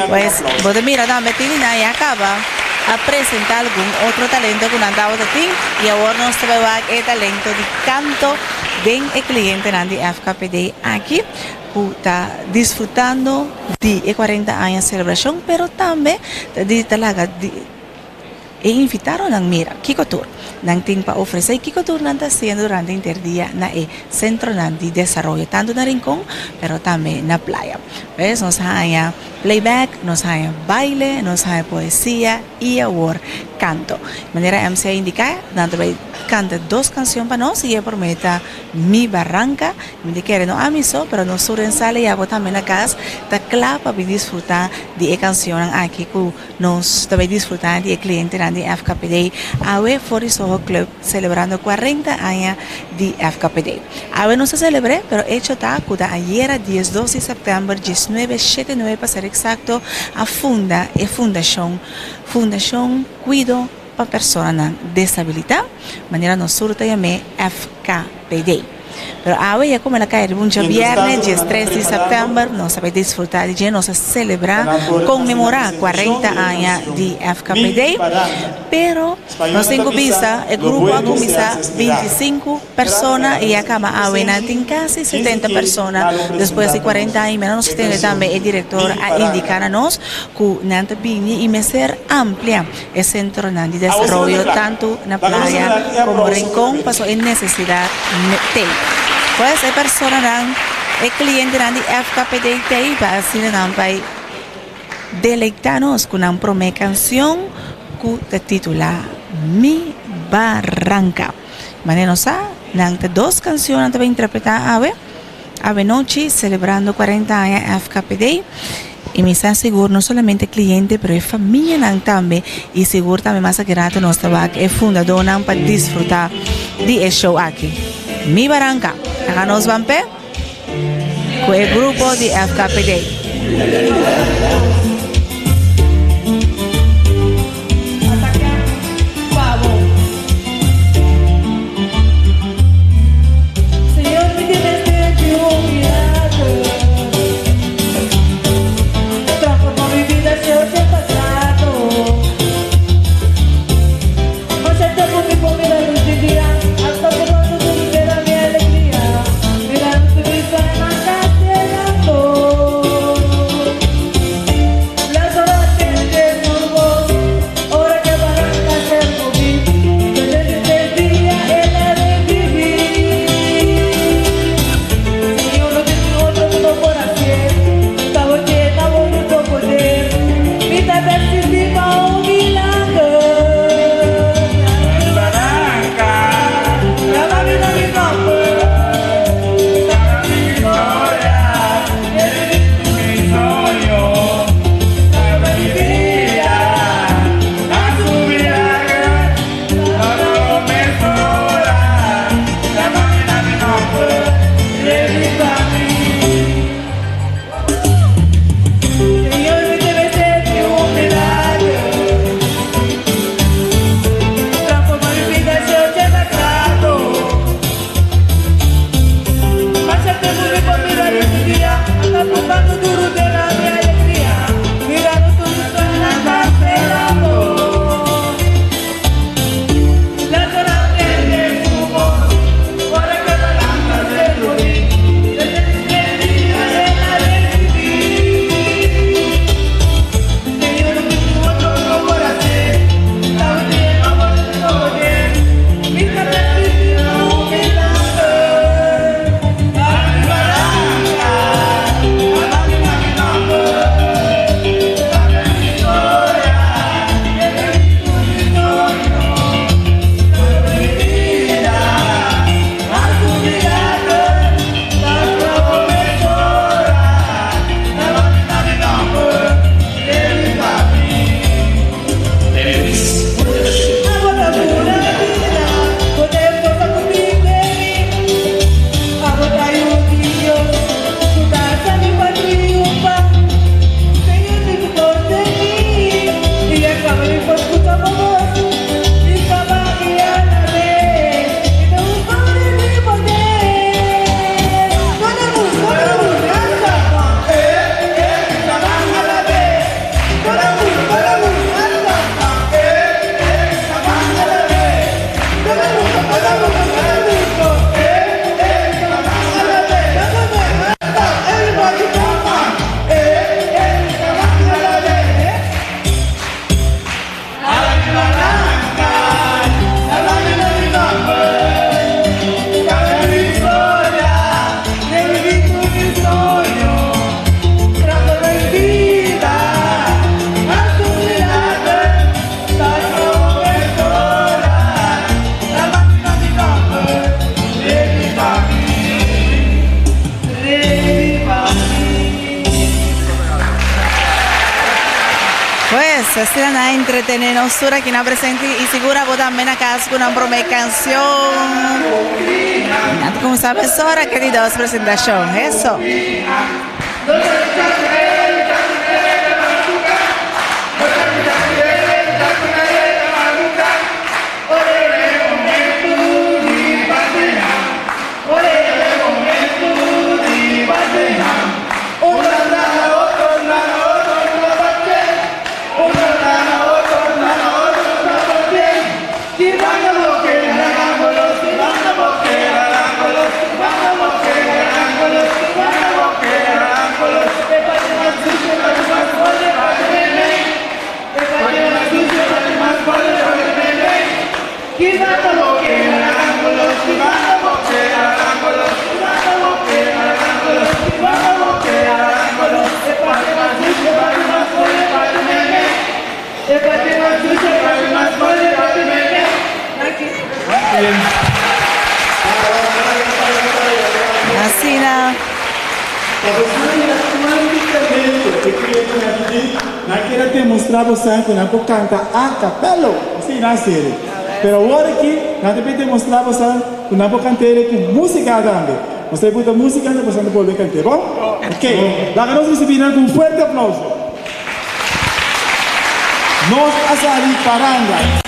Pues, vos mira, también y acaba a presentar algún otro talento que nos dado de ti y ahora nos trae el talento de canto de cliente de FKPD aquí. Está disfrutando de 40 años de celebración, pero también de talaga e invitaron a mira Kiko Tour nang ting pa ofrecer Kiko Tour nang haciendo durante interdía na centro de desarrollo tanto na Rincón pero también na playa. Pues nos hay playback, nos hay baile, nos hay poesía y ahora canto. De manera MC indica dando canta 2 canciones para nos y prometa Mi Barranca me quiere no amiso pero no suren sale y hago también acá ta clap para disfrutar de canción aquí que nos también disfrutar de cliente de FKPD Awe for Soho Club celebrando 40 años de FKPD. Awe no se celebré pero hecho está que ayer 10-12 de septiembre 1979 para ser exacto a fundación Cuido para personas de disabilidad manera nos surta llamé FKPD. Pero ahora ya como la cae mucho viernes, 3 de septiembre, nos sabe disfrutar de nos celebrar, conmemorar 40 años de FKPD, pero nos tengo visa, el grupo ha comenzado 25 personas y acaba a en casi 70 personas después de 40 años, menos nos tiene también el director a indicarnos que Nanta Bini y meser amplia el centro de desarrollo tanto en la playa como rincón pasó en necesidad de pues hay personas el cliente de FKPD para así para deleitarnos con una promesa canción que se titula Mi Barranca. Manera Nanta 2 canciones para interpretar ave noche celebrando 40 años FKPD. Y me están seguro no solamente cliente, pero es familia también. Y seguro también más que rato nos va el fundador para disfrutar de el show aquí. Mi Barranca. Acá nos van con el grupo de FKPD. Stasera a entretenernos aquí na presente y segura vos también acá con una broma canción. Como sabes ahora queridos presentación, eso. Ole Asina. Naquela demonstrar você que não pode cantar a capela, assim na série. Pero agora aqui, nós também demonstrar você que não pode cantar com música também. Você pode música, você não pode cantar, bom? Ok. Lá nós recebemos um forte aplauso. Nós Azari Paranga.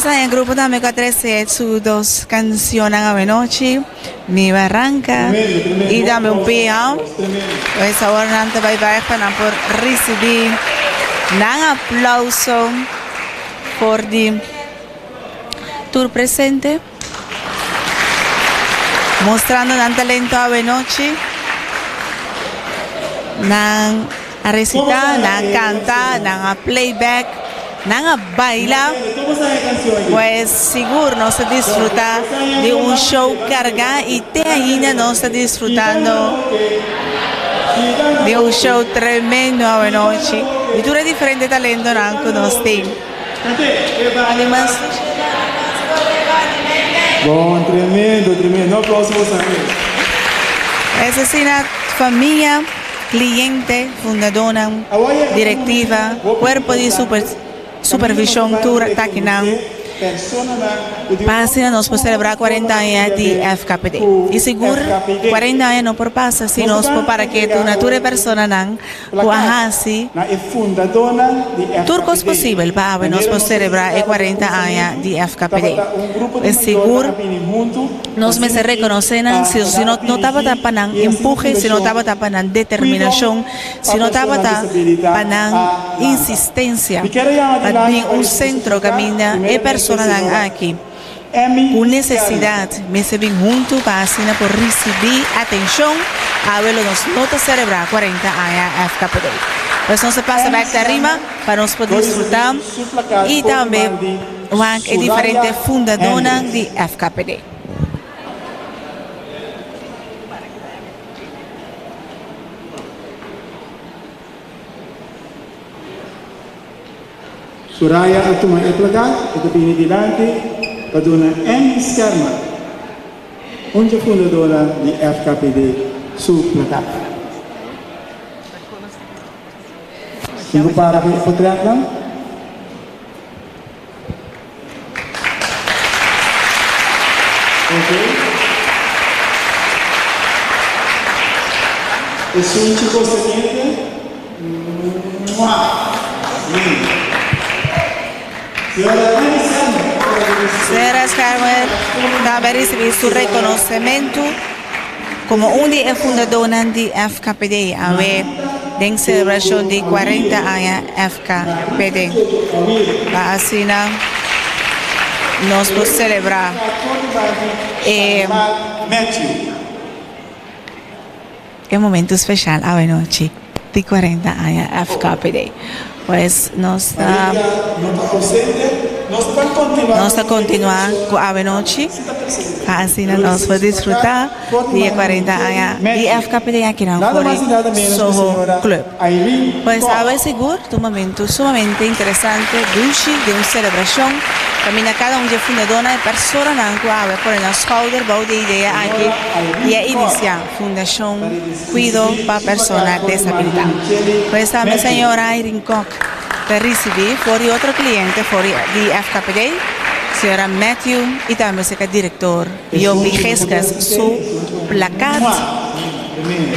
En el grupo también 13 sus dos canciones a la noche, Mi Barranca y dame un pia. Pues ahora antes va a por recibir un aplauso por el tour presente, mostrando un talento a la noche, a recitar, a cantar, a playback. Nanga baila, pues seguro no se disfruta de un show carga y te ainda no está disfrutando de un show tremendo a la noche. Y tú eres diferente talento que nos tiene. Además, bom, tremendo, aplauso esa es una familia, cliente, fundadora, directiva, cuerpo de supervisión tour Taquinan. Pasa nos por celebrar 40 años de FKPD. Y seguro 40 años no por pasa, sino para que tu natura persona nan cuajasi turcos posible para nos por celebrar 40 años de FKPD. Es seguro nos me se reconocen si no estaba tapanan empuje, si no estaba tapanan determinación, si no estaba tapanan insistencia, para un centro camina y persona aquí. Con necesidad, me se ven juntos para hacer por recibir atención a ver los notas cerebral 40 años FKPD. Pues no se pasa back de arriba para nos poder disfrutar y también es diferente fundadora de FKPD. Soraya Atuma Eplagat, ito pinidilante, paduna M. Skarma, unja fundadora de FKPD, su placat. Sino para potreat lang? Okay. Es un chico teniente. Señora Carmen también recibió su reconocimiento como un día fundadora de FKPD, a ver, en celebración de 40 años FKPD. Así nos podemos celebrar un momento especial a la noche de 40 años FKPD. Pues nos continuar con la noche, así nos podemos disfrutar de 40 años de FKPD aquí en el Soho Club. Pues a ver seguro un momento sumamente interesante, dulce, de una celebración. Camina cada un de fundadora de personas que a ver por el shoulder, de idea aquí y inicia Fundación Cuido para Personas con Disabilidad. Pues también señora Irene Koch de recibir por otro cliente de FKPD, señora Matthew, y también el director Yobi Jescas, su placa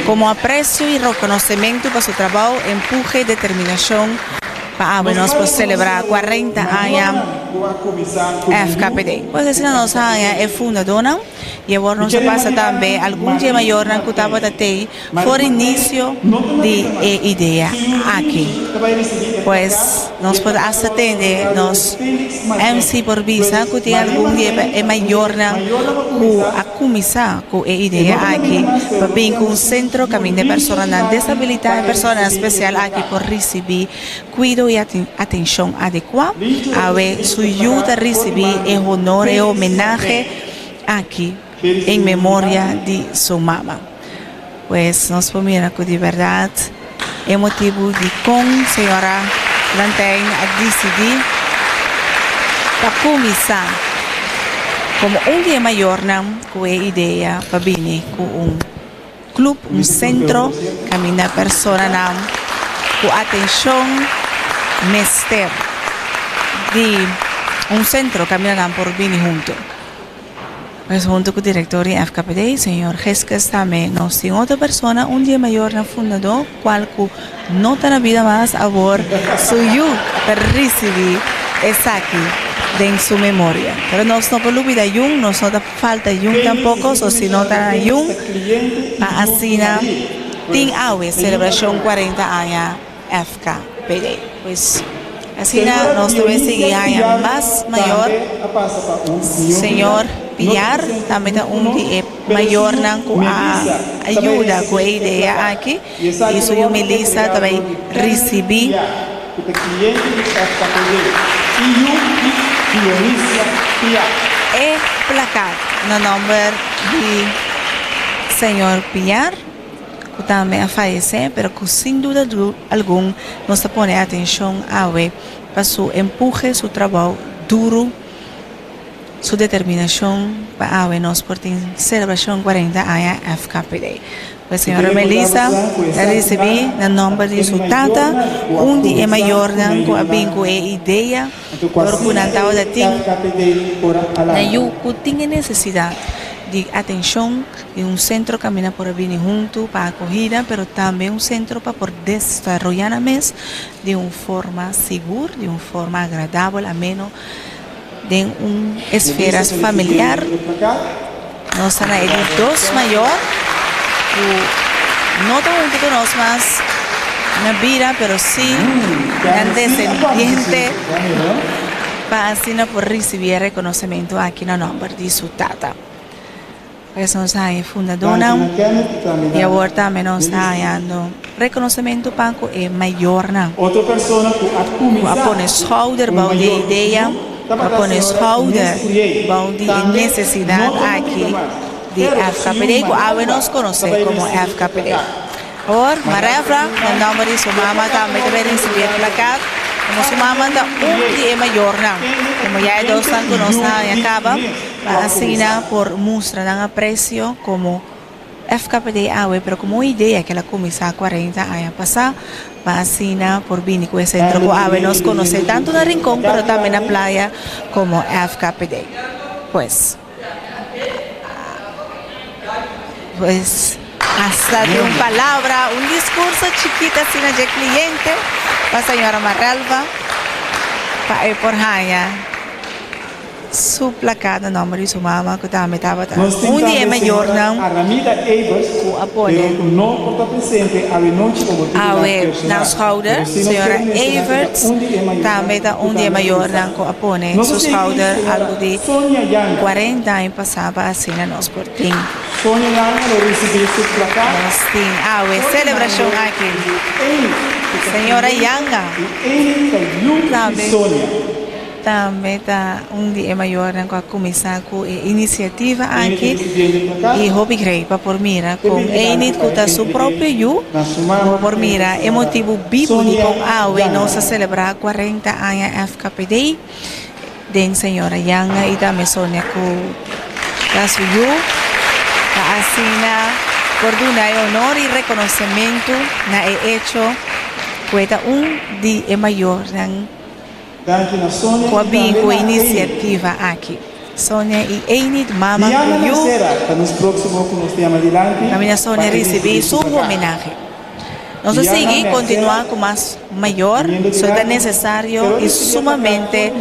como aprecio y reconocimiento para su trabajo, empuje y determinación para nosotros celebrar 40 años FKPD. Pues esa nossa é fundadora e agora nós passa também algum dia maior na que estava até por início de ideia aqui. Pues nós podemos atender nós MC por visa que tem algum dia é maior na que a começar com a ideia aqui para bem com um centro caminho de pessoas com disabilidade, pessoas especial aqui por receber cuidado e atenção adequada, a ver su ayuda a recibir el honor y homenaje aquí en memoria de su mamá. Pues nos podemos que de verdad el motivo de con señora Lantain a decidir para comenzar como un día mayor con la idea para venir con un club, un centro, caminar personas con atención Mester de un centro caminarán por Bini junto. Pues junto con el director de FKPD, señor Jescas, también nos tiene otra persona, un día mayor en fundador, cual no tiene vida más a bordo suyo para recibir esa aquí en su memoria. Pero no podemos olvidar Jung, no falta Jung tampoco, o si no está Jung, así tiene ahora celebración 40 años FKPD. Pues así nos debe seguir año más mayor, señor Pillar, también un día mayor con ayuda con la idea aquí, y soy Melissa también recibí el placar, no nombre de señor Pillar, que también fallece, pero que sin duda alguna nos pone atención a ver para su empuje, su trabajo duro, su determinación para vernos por la celebración 40 años FKPD. Pues señora Melissa, la recibí en nombre de su tata, un día mayor con la idea, por una tao de ti, yo tiene necesidad de atención de un centro camina por venir junto para acogida, pero también un centro para por desarrollar a mes de una forma segura, de una forma agradable, ameno, de una esfera familiar. Nos están ahí dos mayores, no tan junto con nosotros más una vida, pero sí un descendiente para así no por recibir reconocimiento aquí en el nombre de su tata. Pues nos hay fundadora y ahora también nos está dando reconocimiento para el mayor. Otra persona que pone shoulder para la idea, pone shoulder para la necesidad aquí de FKPD, que ahora nos conoce como FKPD. Ahora, Marefra, en nombre de su mamá, también debe recibir el placar. Como su mamá está un día mayor, como ya hay dos años que nos acaba, así por mostrar dan aprecio como FKPD AWE, pero como idea que la comenzó a 40 años pasada, así por venir con el centro que AWE nos conoce tanto en el rincón, pero también en la playa como FKPD. Pues hasta de una palabra, un discurso chiquito sin el cliente, para señora Marralva, para por Haya. Su placada nombre de su mamá que también estaba un día mayor no Aramida Evers pero no está presente a noche como nas schouder señora Evers también está un día mayor no apone su schouder algo de 40 años pasaba así en nos cortín Sonia Yanga lo recibió su placada celebración aquí señora Yanga também está um dia maior a começar com a iniciativa aqui e hobby grey para por mira com ele que está seu próprio por mira é motivo bíblico com a nossa celebrar 40 anos FKPD den senhora Yanga e também Sônia com a sua a assina por dar honor e reconhecimento na hecho cuesta dia maior com a iniciativa aqui. Sônia e Enid, mama, eu. A minha Sônia recebeu sua homenagem. Nós seguimos continuar com mais maior, isso é necessário e sumamente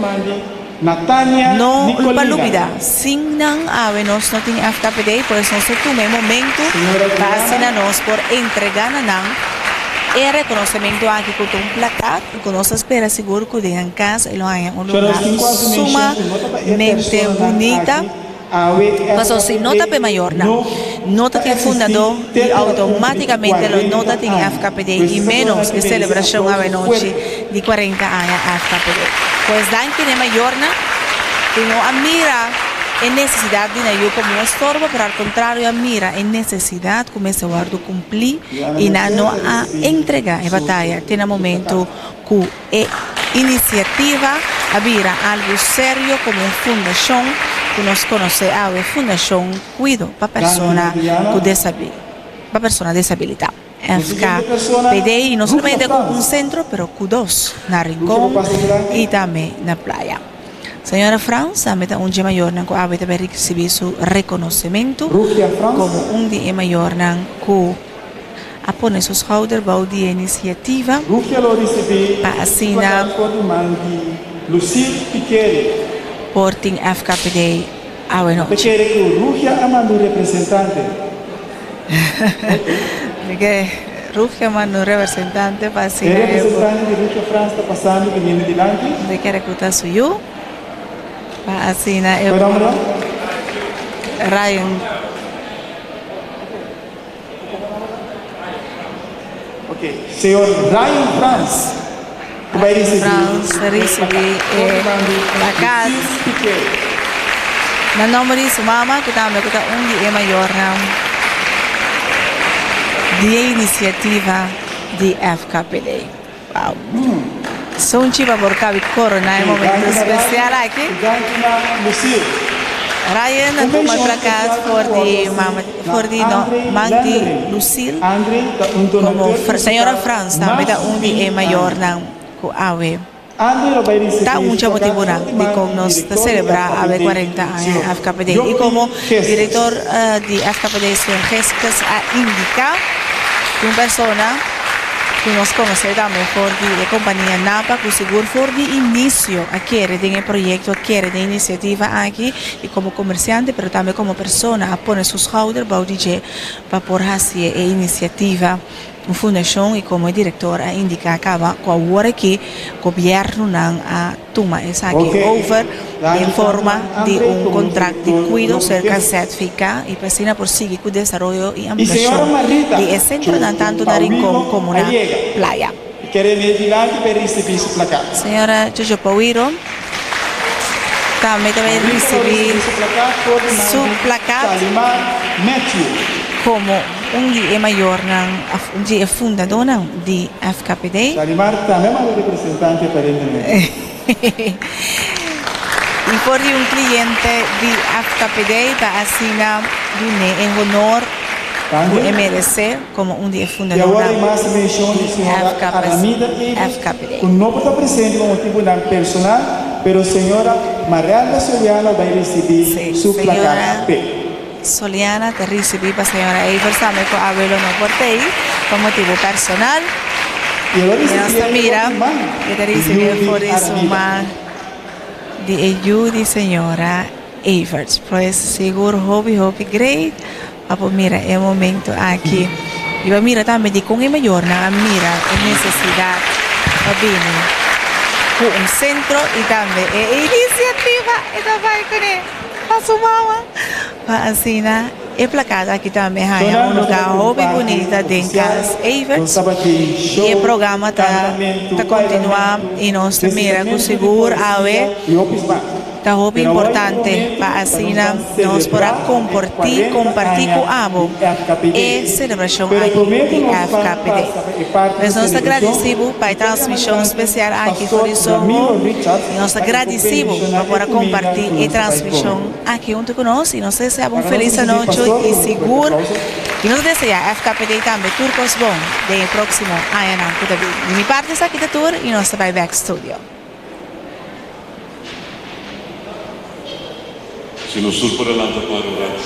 não olvidar. Se não nós não temos FKPD, por isso nós tomamos momento para assinar nós por entregar a nós. E reconhecimento aqui com um placado, com nossa espera seguro que tenham casa e lo hayan um lugar sumamente bonita. Mas se nota para maior, nota que é fundador e automaticamente lo nota tem FKPD e menos de celebração a noite de 40 anos FKPD. Pois dan que é maior, tenho a mira en necessidade de eu como um estorbo, pero al contrário, a mira en necessidade como esse guardo cumprir e não a entregar a batalha. Tem um momento que a iniciativa a vira algo sério como uma fundação que nos conhece a fundação cuido para persona com para persona desabilitada. FKPD e não somente com um centro, pero com dois na Rincón e também na praia. Señora Franz, também um dia maior que a também recebeu seu reconhecimento como um dia maior que apone seus holders para a iniciativa para assinar por tem FKPD a noite. Rugia mano representante para assinar. Representante de Rugia Franz está passando e vindo delante. De que recrutar suyo. Para assinar Ryan. Ok, senhor Ryan Franz. Vai receber a casa. Na nome de sua mama, que também está um dia maior de iniciativa de FKPD. Wow. Sou um tipo por causa de corona, é um momento especial aqui. Ryan toma para casa por de Manti Lucille, como senhora Franz também dá um dia maior com a AWE. Está muito motivo de como nós celebrar a 40 anos FKPD e como diretor de FKPD Jéssica a indicar uma pessoa que nos conhece também por de companhia Napa, que seguro for de início aqui de projeto, aqui de iniciativa aqui e como comerciante, mas também como pessoa a pôr seus holders para por fazer a iniciativa, uma fundação e como diretor a indicar acaba com a hora que o governo não a toma essa aqui over em forma de contrato de cuidado cerca certificado e para por seguir com o desenvolvimento e ampliação de centro tanto na Rincón como na playa. Senhora Jojo Pauiro também vai receber sua placa como um dia maior, um dia fundador de FKPD. Salimar também é representante aparentemente. E por um cliente de FKPD para assinar em honor do MRC como um dia fundador de FKPD. Não está presente como tribunal personal, pero senhora Mariana Soriano vai receber sua placa P. Soliana te recibí para señora Evers también con abuelo no por ahí por motivo personal. Y nos mira que te recibí por eso más de ayuda señora Evers. Pues seguro hobby great. Pues mira el momento aquí. Y va mira también de con el mayor nada mira necesidad viene un centro y también iniciativa esta vai con él a su mamá para así es placada aquí también hay un lugar hobby bonita de Casa Evers y el programa está continuando y nos mira con seguro a ver está hobby importante para así nos podrá compartir con abo y celebración aquí de FKPD. Nos agradecemos para la transmisión especial aquí por eso y nos agradecemos para compartir y transmisión aquí junto con nosotros y nos deseamos una feliz noche y seguro y nos desea FKPD también Turcos Bon del próximo año. De mi parte es aquí de tour y nos va back studio. Se nos sur por adelante para orar.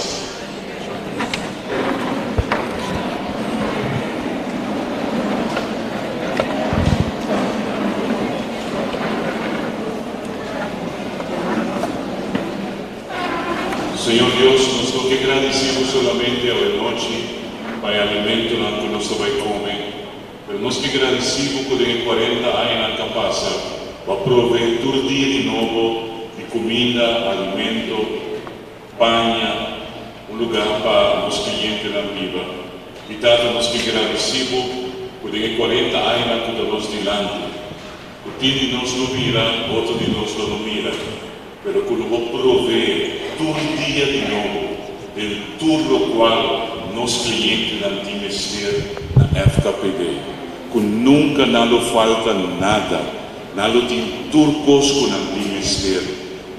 Señor Dios, nos que agradecemos solamente a la noche para el alimento que nos va a comer, pero nos que agradecemos por 40 años que pasa, para proveer todo día de nuevo de comida, alimento, paña, un lugar para los clientes de la vida. Y tanto nos que agradecemos por 40 años que nos delante. O de nos lo mira, otro de nos lo mira. Pero que nos provee todo día de nuevo, del todo lo cual nos clientes de antimester na FKPD. Que nunca nada falta nada de turcos con antimester.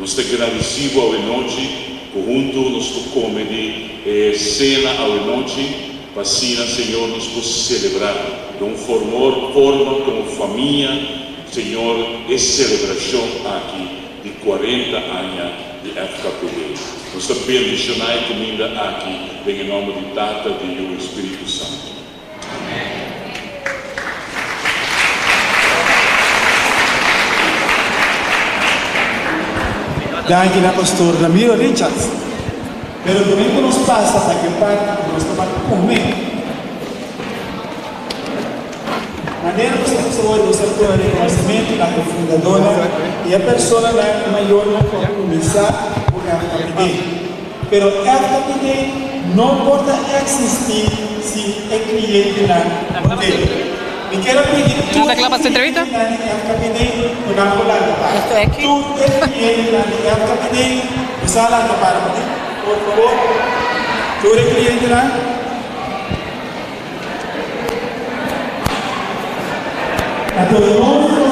Nos te agradecemos a noite. Junto nos come de cena a noite, para assim, Senhor, nos possa celebrar de forma como família, Senhor, essa celebração aqui de 40 anos de FKPD. Nos permissionai comida aqui, em nome de Tata e do Espírito Santo. Danke na pastor Ramiro Richards. Pero o domingo nos passa para que parte nós estamos comer. Maneira que você hoje você tem reconhecimento da fundadora e a pessoa lá maior não pode começar por FKPD. Pero FKPD não pode existir se é cliente na hotel. Me quero pedir ¿No te clapas tu entrevista? Estoy aquí. Tú eres cliente de FKPD, usala para por favor. Tú eres cliente de a todo el mundo,